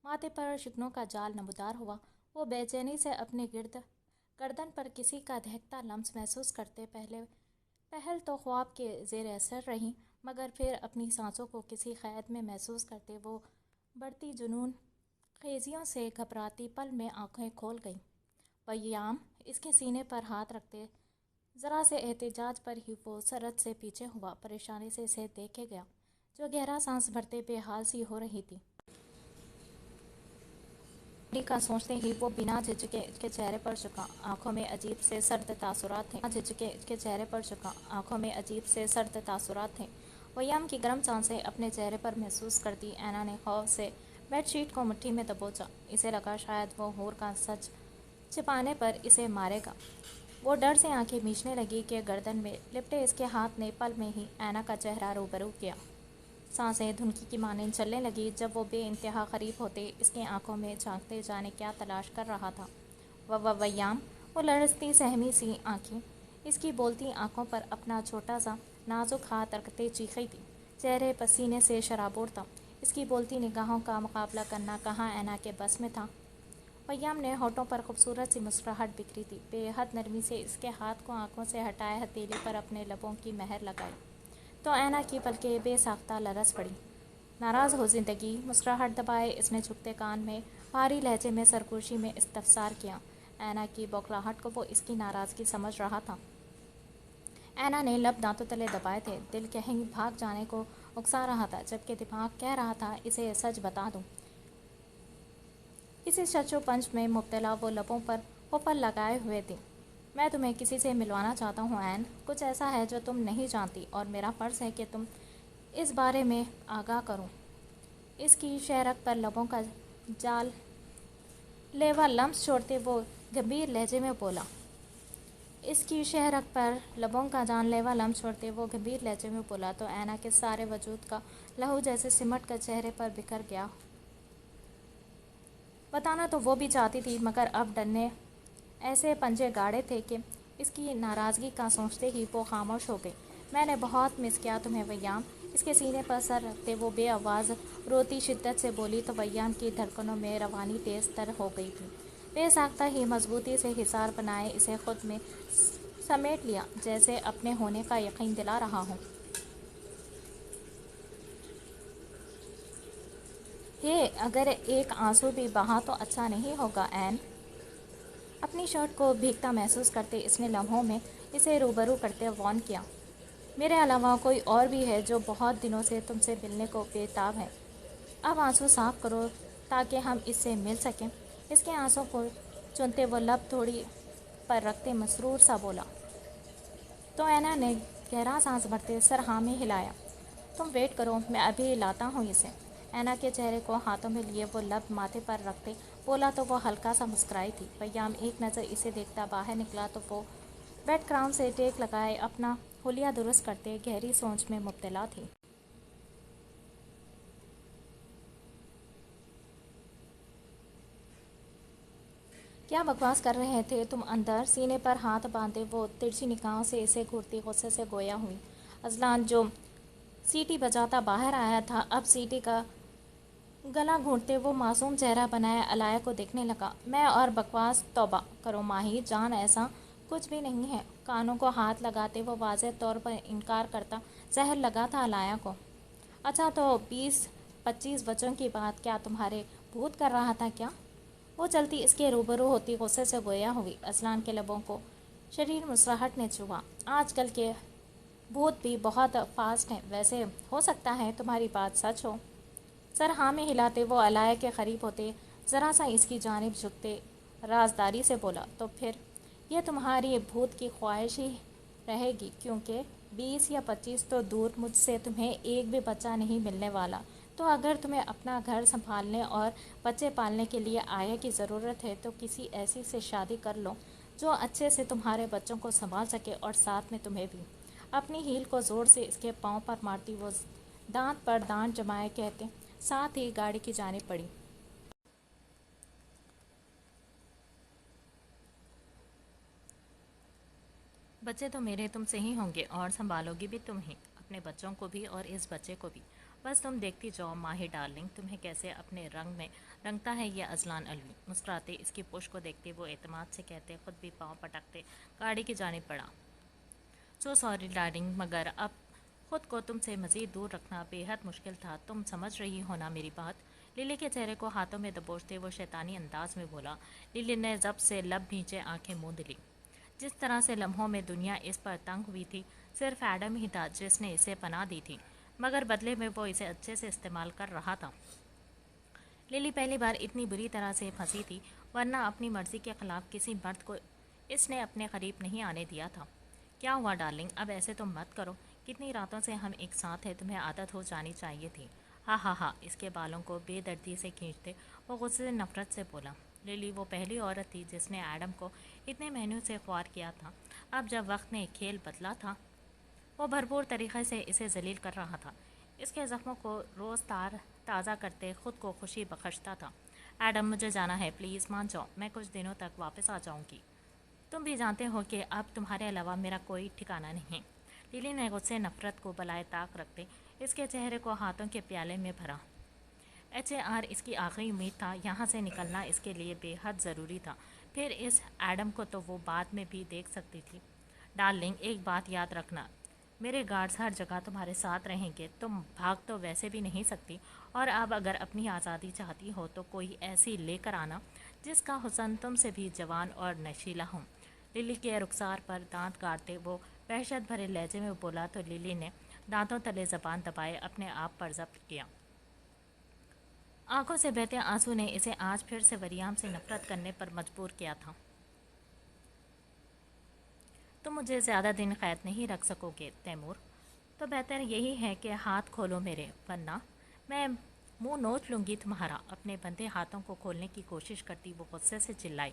A: ماتھے پر شکنوں کا جال نمودار ہوا۔ وہ بے چینی سے اپنے گردن پر کسی کا دہکتا لمس محسوس کرتے پہل تو خواب کے زیر اثر رہی، مگر پھر اپنی سانسوں کو کسی قید میں محسوس کرتے وہ بڑھتی جنون خیزیوں سے گھبراتی پل میں آنکھیں کھول گئی۔ ویام اس کے سینے پر ہاتھ رکھتے ذرا سے احتجاج پر ہی وہ سرعت سے پیچھے ہوا، پریشانی سے اسے دیکھے گیا جو گہرا سانس بھرتے بے حال سی ہو رہی تھی۔ کا سوچتے ہی وہ بنا جھجکے اس کے چہرے پر جھکا، آنکھوں میں عجیب سے سرد تاثرات تھے۔ جھجکے اس کے چہرے پر جھکا، آنکھوں میں عجیب سے سرد تاثرات تھے۔ ویام کی گرم سانسیں اپنے چہرے پر محسوس کرتی اینا نے خوف سے بیڈ شیٹ کو مٹھی میں دبوچا۔ اسے لگا شاید وہ حور کا سچ چھپانے پر اسے مارے گا۔ وہ ڈر سے آنکھیں میچنے لگی کہ گردن میں لپٹے اس کے ہاتھ نے پل میں ہی اینا کا چہرہ روبرو کیا۔ سانسیں دھنکی کی مانند چلنے لگی۔ جب وہ بے انتہا قریب ہوتے اس کی آنکھوں میں جھانکتے جانے کیا تلاش کر رہا تھا۔ ویام وہ لرزتی سہمی سی آنکھیں اس کی بولتی آنکھوں پر اپنا چھوٹا سا نازک ہاتھ رکھتے چیخی تھی۔ چہرے پسینے سے شرابور تھا۔ اس کی بولتی نگاہوں کا مقابلہ کرنا کہاں اینا کے بس میں تھا۔ ویام نے ہونٹوں پر خوبصورت سی مسکراہٹ بکھری تھی۔ بے حد نرمی سے اس کے ہاتھ کو آنکھوں سے ہٹائے ہتھیلی پر اپنے لبوں کی مہر لگائی تو اینا کی پلکیں بے ساختہ لرز پڑی۔ ناراض ہو زندگی؟ مسکراہٹ دبائے اس نے جھکتے کان میں بھاری لہجے میں سرگوشی میں استفسار کیا۔ اینا کی بوکھلاہٹ کو وہ اس کی ناراضگی سمجھ رہا تھا۔ اینا نے لب دانتوں تلے دبائے تھے۔ دل کہیں بھاگ جانے کو اکسا رہا تھا، جبکہ دماغ کہہ رہا تھا اسے سچ بتا دوں۔ اسی شچ و پنج میں مبتلا وہ لبوں پر قفل لگائے ہوئے تھی۔ میں تمہیں کسی سے ملوانا چاہتا ہوں این، کچھ ایسا ہے جو تم نہیں جانتی اور میرا فرض ہے کہ تم اس بارے میں آگاہ کروں۔ اس کی شہرک پر لبوں کا جال لیوا لمس چھوڑتے وہ گمبھیر لہجے میں بولا۔ اس کی شہرک پر لبوں کا جان لیوا لمس چھوڑتے وہ گمبھیر لہجے میں بولا تو اینا کے سارے وجود کا لہو جیسے سمٹ کر چہرے پر بکھر گیا۔ بتانا تو وہ بھی چاہتی تھی، مگر اب ڈر نے ایسے پنجے گاڑے تھے کہ اس کی ناراضگی کا سوچتے ہی وہ خاموش ہو گئی۔ میں نے بہت مس کیا تمہیں ویام، اس کے سینے پر سر رکھتے وہ بے آواز روتی شدت سے بولی تو ویام کی دھڑکنوں میں روانی تیز تر ہو گئی تھی۔ بے ساختہ ہی مضبوطی سے حصار بنائے اسے خود میں سمیٹ لیا، جیسے اپنے ہونے کا یقین دلا رہا ہوں۔ اگر ایک آنسو بھی بہا تو اچھا نہیں ہوگا این۔ اپنی شرٹ کو بھیگتا محسوس کرتے اس نے لمحوں میں اسے روبرو کرتے وارن کیا، میرے علاوہ کوئی اور بھی ہے جو بہت دنوں سے تم سے ملنے کو بے تاب ہے۔ اب آنسو صاف کرو تاکہ ہم اس سے مل سکیں۔ اس کے آنسوں کو چنتے وہ لب تھوڑی پر رکھتے مسرور سا بولا تو اینا نے گہرا سانس بھرتے سر ہاں میں ہلایا۔ تم ویٹ کرو، میں ابھی لاتا ہوں اسے۔ اینا کے چہرے کو ہاتھوں میں لیے وہ لب ماتھے پر رکھتے بولا تو وہ ہلکا سا مسکرائی تھی۔ ویام ایک نظر اسے دیکھتا باہر نکلا تو وہ بیڈ کراؤن سے ٹیک لگائے اپنا حلیہ درست کرتے گہری سوچ میں مبتلا تھی۔ کیا بکواس کر رہے تھے تم اندر؟ سینے پر ہاتھ باندھے وہ ترچھی نگاہوں سے اسے گھورتی غصے سے گویا ہوئی۔ اذلان جو سیٹی بجاتا باہر آیا تھا اب سیٹی کا گلا گھونٹتے وہ معصوم چہرہ بنائے علاء کو دیکھنے لگا۔ میں اور بکواس؟ توبہ کرو ماہی جان، ایسا کچھ بھی نہیں ہے۔ کانوں کو ہاتھ لگاتے وہ واضح طور پر انکار کرتا زہر لگا تھا علاء کو۔ اچھا تو 20-25 بچوں کی بات کیا تمہارے بھوت کر رہا تھا کیا؟ وہ چلتی اس کے روبرو ہوتی غصے سے گویا ہوئی۔ اذلان کے لبوں کو شریر مسرہٹ نے چھوا۔ آج کل کے بھوت بھی بہت فاسٹ ہیں، ویسے ہو سکتا ہے تمہاری بات سچ ہو۔ سر ہاں میں ہلاتے وہ علاء کے قریب ہوتے ذرا سا اس کی جانب جھکتے رازداری سے بولا تو پھر یہ تمہاری بھوت کی خواہش ہی رہے گی، کیونکہ 20 یا 25 تو دور مجھ سے تمہیں ایک بھی بچہ نہیں ملنے والا۔ تو اگر تمہیں اپنا گھر سنبھالنے اور بچے پالنے کے لیے آیا کی ضرورت ہے تو کسی ایسی سے شادی کر لو جو اچھے سے تمہارے بچوں کو سنبھال سکے اور ساتھ میں تمہیں بھی۔ اپنی ہیل کو زور سے اس کے پاؤں پر مارتی وہ دانت پر دانت جمائے کہتے ساتھ ہی گاڑی کی جانب بڑھی۔ بچے تو میرے تم سے ہی ہوں گے اور سنبھالو گی بھی تم ہی، اپنے بچوں کو بھی اور اس بچے کو بھی۔ بس تم دیکھتی جاؤ ماہی ڈارلنگ، تمہیں کیسے اپنے رنگ میں رنگتا ہے یہ اذلان علوی۔ مسکراتے اس کی پشت کو دیکھتے وہ اعتماد سے کہتے خود بھی پاؤں پٹکتے گاڑی کی جانب بڑھا۔ سو سوری ڈارلنگ، مگر اب خود کو تم سے مزید دور رکھنا بے حد مشکل تھا، تم سمجھ رہی ہو نا میری بات؟ للی کے چہرے کو ہاتھوں میں دبوچتے وہ شیطانی انداز میں بولا۔ للی نے ضبط سے لب بھینچے آنکھیں موند لی۔ جس طرح سے لمحوں میں دنیا اس پر تنگ ہوئی تھی، صرف ایڈم ہی تھا جس نے اسے پناہ دی تھی، مگر بدلے میں وہ اسے اچھے سے استعمال کر رہا تھا۔ للی پہلی بار اتنی بری طرح سے پھنسی تھی، ورنہ اپنی مرضی کے خلاف کسی مرد کو اس نے اپنے قریب نہیں آنے دیا تھا۔ کیا ہوا ڈارلنگ؟ اب ایسے تو مت کرو، کتنی راتوں سے ہم ایک ساتھ ہیں، تمہیں عادت ہو جانی چاہیے تھی۔ ہاں ہاں ہاں، اس کے بالوں کو بے دردی سے کھینچتے وہ غصے سے نفرت سے بولا۔ للی وہ پہلی عورت تھی جس نے ایڈم کو اتنے مہینوں سے خوار کیا تھا، اب جب وقت نے کھیل بدلا تھا وہ بھرپور طریقے سے اسے ذلیل کر رہا تھا، اس کے زخموں کو روز تازہ کرتے خود کو خوشی بخشتا تھا۔ ایڈم مجھے جانا ہے، پلیز مان جاؤ، میں کچھ دنوں تک واپس آ جاؤں گی۔ تم بھی جانتے ہو کہ اب تمہارے علاوہ میرا کوئی ٹھکانہ نہیں۔ للی نے غصے نفرت کو بالائے طاق رکھتے اس کے چہرے کو ہاتھوں کے پیالے میں بھرا۔ HAR اس کی آخری امید تھا، یہاں سے نکلنا اس کے لیے بے حد ضروری تھا، پھر اس ایڈم کو تو وہ بعد میں بھی دیکھ سکتی تھی۔ ڈارلنگ ایک بات یاد رکھنا، میرے گارڈز ہر جگہ تمہارے ساتھ رہیں گے، تم بھاگ تو ویسے بھی نہیں سکتی، اور اب اگر اپنی آزادی چاہتی ہو تو کوئی ایسی لے کر آنا جس کا حسن تم سے بھی جوان اور نشیلا ہو۔ للی کے رخسار پر دانت کاٹتے وہ وحشت بھرے لہجے میں بولا تو للی نے دانتوں تلے زبان دبائے اپنے آپ پر ضبط کیا۔ آنکھوں سے بہتے آنسو نے اسے آج پھر سے وریام سے نفرت کرنے پر مجبور کیا تھا۔ تم مجھے زیادہ دن قید نہیں رکھ سکو گے تیمور، تو بہتر یہی ہے کہ ہاتھ کھولو میرے، ورنہ میں منہ نوچ لوں گی تمہارا۔ اپنے بندھے ہاتھوں کو کھولنے کی کوشش کرتی وہ غصے سے چلائی۔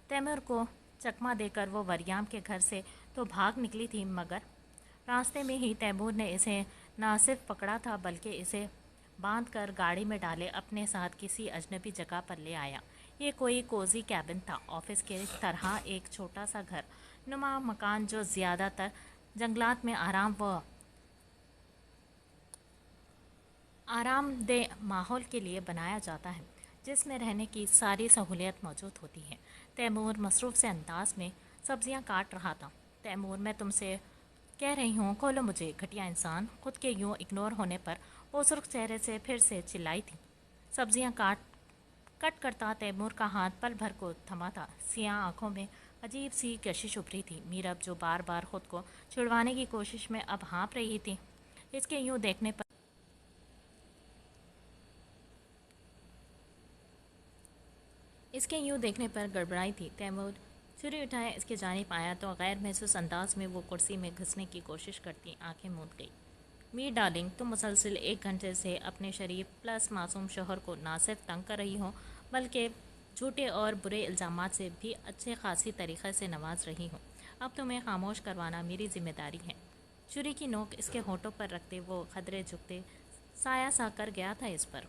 A: تیمور کو چکما دے کر وہ وریام کے گھر سے تو بھاگ نکلی تھی، مگر راستے میں ہی تیمور نے اسے نہ صرف پکڑا تھا بلکہ اسے باندھ کر گاڑی میں ڈالے اپنے ساتھ کسی اجنبی جگہ پر لے آیا۔ یہ کوئی کوزی کیبن تھا، آفس کے طرح ایک چھوٹا سا گھر نما مکان جو زیادہ تر جنگلات میں آرام دہ ماحول کے لیے بنایا جاتا ہے، جس میں رہنے کی ساری سہولیت موجود ہوتی ہے۔ تیمور مصروف سے انداز میں سبزیاں کاٹ رہا تھا۔ تیمور، میں تم سے کہہ رہی ہوں، کھولو مجھے، گھٹیا انسان۔ خود کے یوں اگنور ہونے پر وہ سرخ چہرے سے پھر سے چلائی تھی۔ سبزیاں کٹ کرتا تیمور کا ہاتھ پل بھر کو تھما تھا۔ سیاہ آنکھوں میں عجیب سی کشش ابھری تھی۔ میرب، جو بار بار خود کو چھڑوانے کی کوشش میں اب ہانپ رہی تھی، اس کے یوں دیکھنے پر گڑبڑائی تھی۔ تیمور چھری اٹھایا اس کی جانب آیا تو غیر محسوس انداز میں وہ کرسی میں گھسنے کی کوشش کرتی آنکھیں موند گئی۔ می ڈارلنگ، تم مسلسل 1 گھنٹے سے اپنے شریف پلس معصوم شوہر کو نہ صرف تنگ کر رہی ہو بلکہ جھوٹے اور برے الزامات سے بھی اچھے خاصی طریقے سے نواز رہی ہو۔ اب تمہیں خاموش کروانا میری ذمہ داری ہے۔ چھری کی نوک اس کے ہونٹوں پر رکھتے وہ خدرے جھکتے سایہ سا کر گیا تھا اس پر۔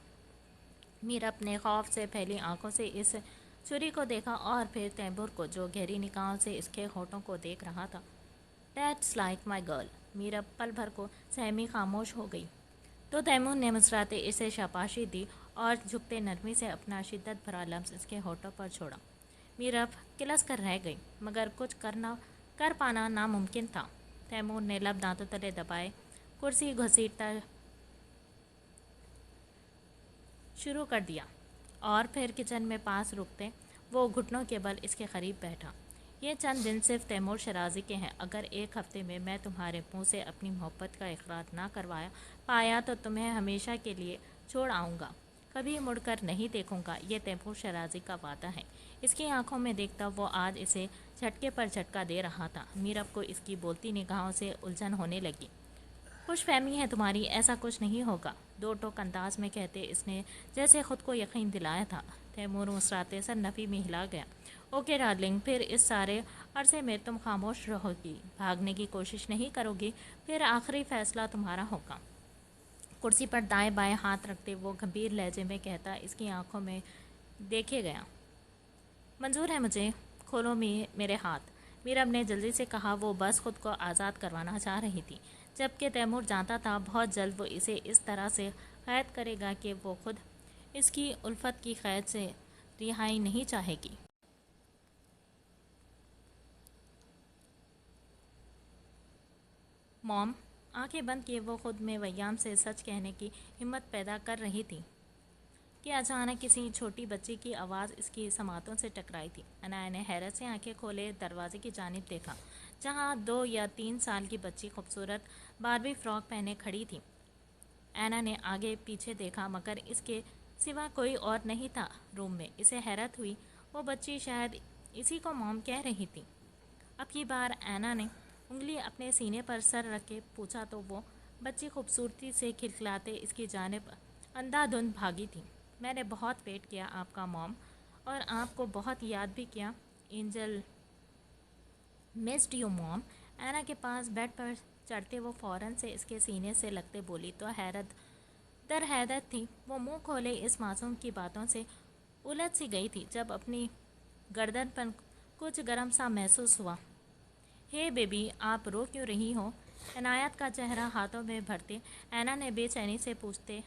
A: میر اپنے خوف سے پھیلی آنکھوں سے اس چھری کو دیکھا اور پھر تیمور کو، جو گہری نگاہوں سے اس کے ہونٹوں کو دیکھ رہا تھا۔ "That's like my girl." Meerab پل بھر کو سہمی خاموش ہو گئی تو تیمور نے مسکراتے اسے شاباشی دی اور جھکتے نرمی سے اپنا شدت بھرا لمس اس کے ہونٹوں پر چھوڑا۔ میرب کلس کر رہ گئی، مگر کچھ کر پانا ناممکن تھا۔ تیمور نے لب دانتوں تلے دبائے کرسی گھسیٹتا شروع کر دیا اور پھر کچن میں پاس رکتے وہ گھٹنوں کے بل اس کے قریب بیٹھا۔ "یہ چند دن صرف تیمور شرازی کے ہیں۔ اگر 1 ہفتے میں تمہارے منہ سے اپنی محبت کا اقرار نہ کروایا پایا تو تمہیں ہمیشہ کے لیے چھوڑ آؤں گا، کبھی مڑ کر نہیں دیکھوں گا۔ یہ تیمور شرازی کا وعدہ ہے۔ اس کی آنکھوں میں دیکھتا وہ آج اسے جھٹکے پر جھٹکا دے رہا تھا۔ میرب کو اس کی بولتی نگاہوں سے الجھن ہونے لگی۔ "خوش فہمی ہے تمہاری، ایسا کچھ نہیں ہوگا"، 2 ٹوک انداز میں کہتے اس نے جیسے خود کو یقین دلایا تھا۔ تیمور مسکراتے سر نفی میں ہلا گیا۔ "اوکے ڈارلنگ، پھر اس سارے عرصے میں تم خاموش رہو گی، بھاگنے کی کوشش نہیں کرو گی، پھر آخری فیصلہ تمہارا ہوگا"۔ کرسی پر دائیں بائیں ہاتھ رکھتے وہ گمبھیر لہجے میں کہتا اس کی آنکھوں میں دیکھے گیا۔ "منظور ہے مجھے، کھولو میرے ہاتھ"۔ میرب نے جلدی سے کہا۔ وہ بس خود کو آزاد کروانا چاہ رہی تھی، جبکہ تیمور جانتا تھا بہت جلد وہ اسے اس طرح سے قید کرے گا کہ وہ خود اس کی الفت کی قید سے رہائی نہیں چاہے گی۔ "موم"، آنکھیں بند کیے وہ خود میں ویام سے سچ کہنے کی ہمت پیدا کر رہی تھی کہ اچانک کسی چھوٹی بچی کی آواز اس کی سماعتوں سے ٹکرائی تھی۔ عنایہ نے حیرت سے آنکھیں کھولے دروازے کی جانب دیکھا، جہاں 2 یا 3 سال کی بچی خوبصورت باربی فراک پہنے کھڑی تھی۔ اینا نے آگے پیچھے دیکھا، مگر اس کے سوا کوئی اور نہیں تھا روم میں۔ اسے حیرت ہوئی، وہ بچی شاید اسی کو موم کہہ رہی تھی۔ اب کی بار اینا نے انگلی اپنے سینے پر سر رکھ کے پوچھا تو وہ بچی خوبصورتی سے کھلکھلاتے اس کی جانب اندھا دھند بھاگی تھی۔ "میں نے بہت ویٹ کیا آپ کا موم، اور آپ کو بہت یاد بھی کیا اینجل۔ مسڈ یو موم"۔ اینا کے پاس بیڈ پر چڑھتے وہ فوراً سے اس کے سینے سے لگتے بولی تو حیرت در حیرت تھی۔ وہ منہ کھولے اس معصوم کی باتوں سے الجھ سی گئی تھی جب اپنی گردن پر کچھ گرم سا محسوس ہوا۔ "ہے بیبی، آپ رو کیوں رہی ہو"، عنایت کا چہرہ ہاتھوں میں بھرتے اینا نے بے چینی سے پوچھتے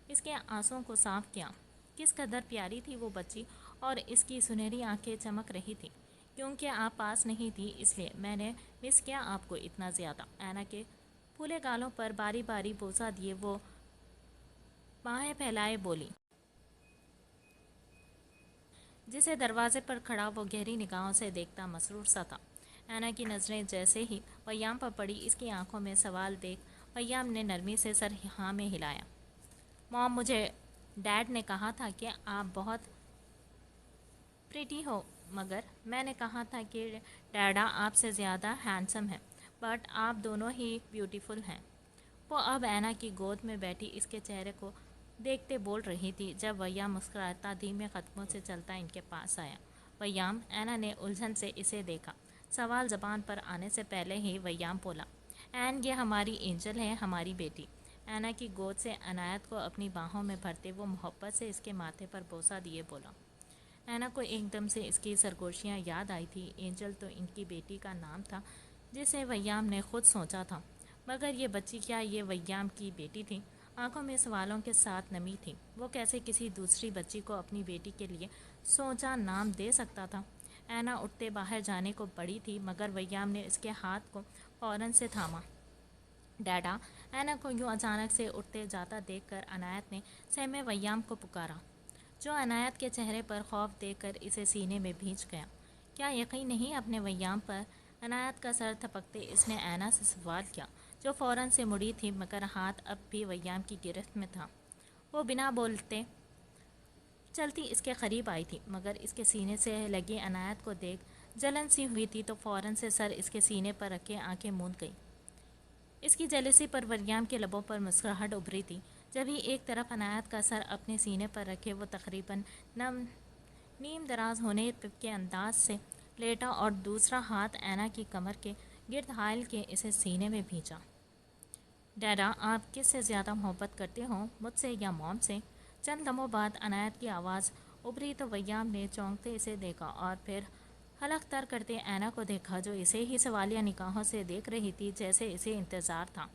A: اس کے آنسوؤں کو صاف کیا۔ کس قدر پیاری تھی وہ بچی، اور اس کی سنہری آنکھیں چمک رہی تھیں۔ "کیونکہ آپ پاس نہیں تھی، اس لیے میں نے مس کیا آپ کو اتنا زیادہ"۔ اینا کے پھولے گالوں پر باری باری بوسہ دیے وہ باہیں پھیلائے بولی، جسے دروازے پر کھڑا وہ گہری نگاہوں سے دیکھتا مسرور سا تھا۔ اینا کی نظریں جیسے ہی ویام پر پڑی، اس کی آنکھوں میں سوال دیکھ ویام نے نرمی سے سر ہاں میں ہلایا۔ "موم، مجھے ڈیڈ نے کہا تھا کہ آپ بہت پریٹی ہو، مگر میں نے کہا تھا کہ ڈیڈا آپ سے زیادہ ہینڈسم ہیں، بٹ آپ دونوں ہی بیوٹیفل ہیں"۔ وہ اب اینا کی گود میں بیٹھی اس کے چہرے کو دیکھتے بول رہی تھی جب ویام مسکراتا دھیمے قدموں سے چلتا ان کے پاس آیا۔ "ویام"، اینا نے الجھن سے اسے دیکھا۔ سوال زبان پر آنے سے پہلے ہی ویام بولا۔ "این، یہ ہماری اینجل ہے، ہماری بیٹی"۔ اینا کی گود سے عنایت کو اپنی باہوں میں بھرتے وہ محبت سے اس کے ماتھے پر بوسہ دیے بولا۔ اینا کو ایک دم سے اس کی سرگوشیاں یاد آئی تھی۔ اینجل تو ان کی بیٹی کا نام تھا جسے ویام نے خود سوچا تھا، مگر یہ بچی کیا یہ ویام کی بیٹی تھی؟ آنکھوں میں سوالوں کے ساتھ نمی تھی۔ وہ کیسے کسی دوسری بچی کو اپنی بیٹی کے لیے سوچا نام دے سکتا تھا؟ اینا اٹھتے باہر جانے کو پڑی تھی، مگر ویام نے اس کے ہاتھ کو فوراً سے تھاما۔ ڈیڈا! اینا کو یوں اچانک سے اٹھتے جاتا دیکھ کر عنایت نے سہمے ویام کو پکارا، جو عنایت کے چہرے پر خوف دیکھ کر اسے سینے میں بھینچ گیا۔ کیا یقین نہیں اپنے ویام پر؟ عنایت کا سر تھپکتے اس نے اینا سے سوال کیا، جو فوراً سے مڑی تھی، مگر ہاتھ اب بھی ویام کی گرفت میں تھا۔ وہ بنا بولتے چلتی اس کے قریب آئی تھی، مگر اس کے سینے سے لگی عنایت کو دیکھ جلن سی ہوئی تھی تو فوراً سے سر اس کے سینے پر رکھے آنکھیں موند گئی۔ اس کی جیلسی پر وریام کے لبوں پر مسکراہٹ ابھری تھی۔ جب ہی ایک طرف عنایت کا سر اپنے سینے پر رکھے وہ تقریباً نیم دراز ہونے کے انداز سے لیٹا اور دوسرا ہاتھ اینا کی کمر کے گرد حائل کے اسے سینے میں بھینچا۔ ڈیڈا، آپ کس سے زیادہ محبت کرتے ہو، مجھ سے یا موم سے؟ چند لمحوں بعد عنایت کی آواز ابھری تو ویام نے چونکتے اسے دیکھا اور پھر حلق تر کرتے اینا کو دیکھا، جو اسے ہی سوالیہ نگاہوں سے دیکھ رہی تھی، جیسے اسے انتظار تھا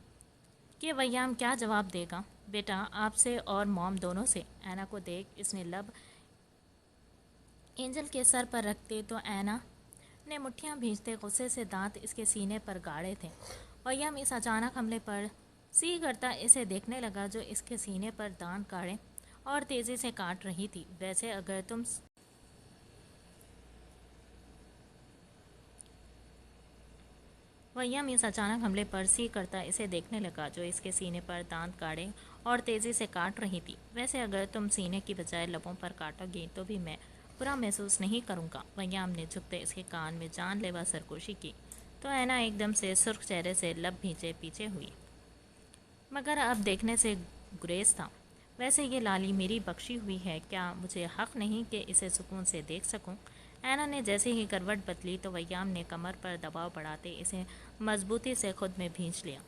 A: کہ ویام کیا جواب دے گا۔ بیٹا، آپ سے اور موم دونوں سے۔ اینا کو دیکھ اس نے لب اینجل کے سر پر رکھتے تو اینا نے مٹھیاں بھینچتے غصے سے دانت اس کے سینے پر گاڑے تھے۔ ویام اس اچانک حملے پر سی کرتا اسے دیکھنے لگا، جو اس کے سینے پر دانت گاڑے اور تیزی سے کاٹ رہی تھی۔ ویسے اگر تم ویام اس اچانک حملے پر سی کرتا اسے دیکھنے لگا، جو اس کے سینے پر دانت گاڑے اور تیزی سے کاٹ رہی تھی۔ ویسے اگر تم سینے کی بجائے لبوں پر کاٹو گی تو بھی میں برا محسوس نہیں کروں گا۔ ویام نے جھکتے اس کے کان میں جان لیوا سرگوشی کی تو اینا ایک دم سے سرخ چہرے سے لب بھینچے پیچھے ہوئی، مگر اب دیکھنے سے گریز تھا۔ ویسے یہ لالی میری بخشی ہوئی ہے، کیا مجھے حق نہیں کہ اسے سکون سے دیکھ سکوں؟ اینا نے جیسے ہی کروٹ بدلی تو ویام نے کمر پر دباؤ بڑھاتے اسے مضبوطی سے خود میں بھینچ لیا۔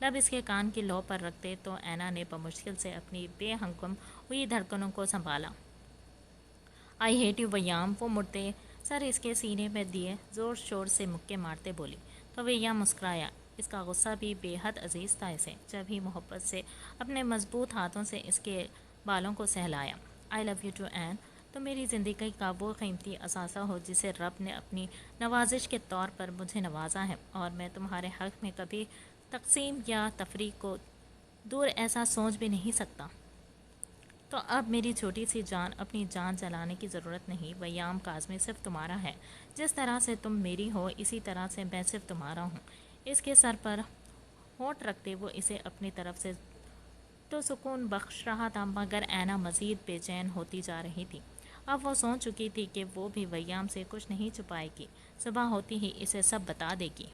A: لب اس کے کان کی لو پر رکھتے تو اینا نے بمشکل سے اپنی بے ہنگم ہوئی دھڑکنوں کو سنبھالا۔ I hate you Viyam! وہ مڑتے سر اس کے سینے میں دیے زور شور سے مکے مارتے بولی تو ویام مسکرایا۔ اس کا غصہ بھی بے حد عزیز تھا اسے، جب ہی محبت سے اپنے مضبوط ہاتھوں سے اس کے بالوں کو سہلایا۔ آئی لو یو ٹو این! تم میری زندگی کا وہ قیمتی اثاثہ ہو جسے رب نے اپنی نوازش کے طور پر مجھے نوازا ہے، اور میں تمہارے حق میں کبھی تقسیم یا تفریق کو دور ایسا سوچ بھی نہیں سکتا۔ تو اب میری چھوٹی سی جان، اپنی جان جلانے کی ضرورت نہیں۔ ویام کاظمی صرف تمہارا ہے، جس طرح سے تم میری ہو اسی طرح سے میں صرف تمہارا ہوں۔ اس کے سر پر ہونٹ رکھتے وہ اسے اپنی طرف سے تو سکون بخش رہا تھا، مگر اینا مزید بے چین ہوتی جا رہی تھی۔ اب وہ سوچ چکی تھی کہ وہ بھی ویام سے کچھ نہیں چھپائے گی، صبح ہوتی ہی اسے سب بتا دے گی۔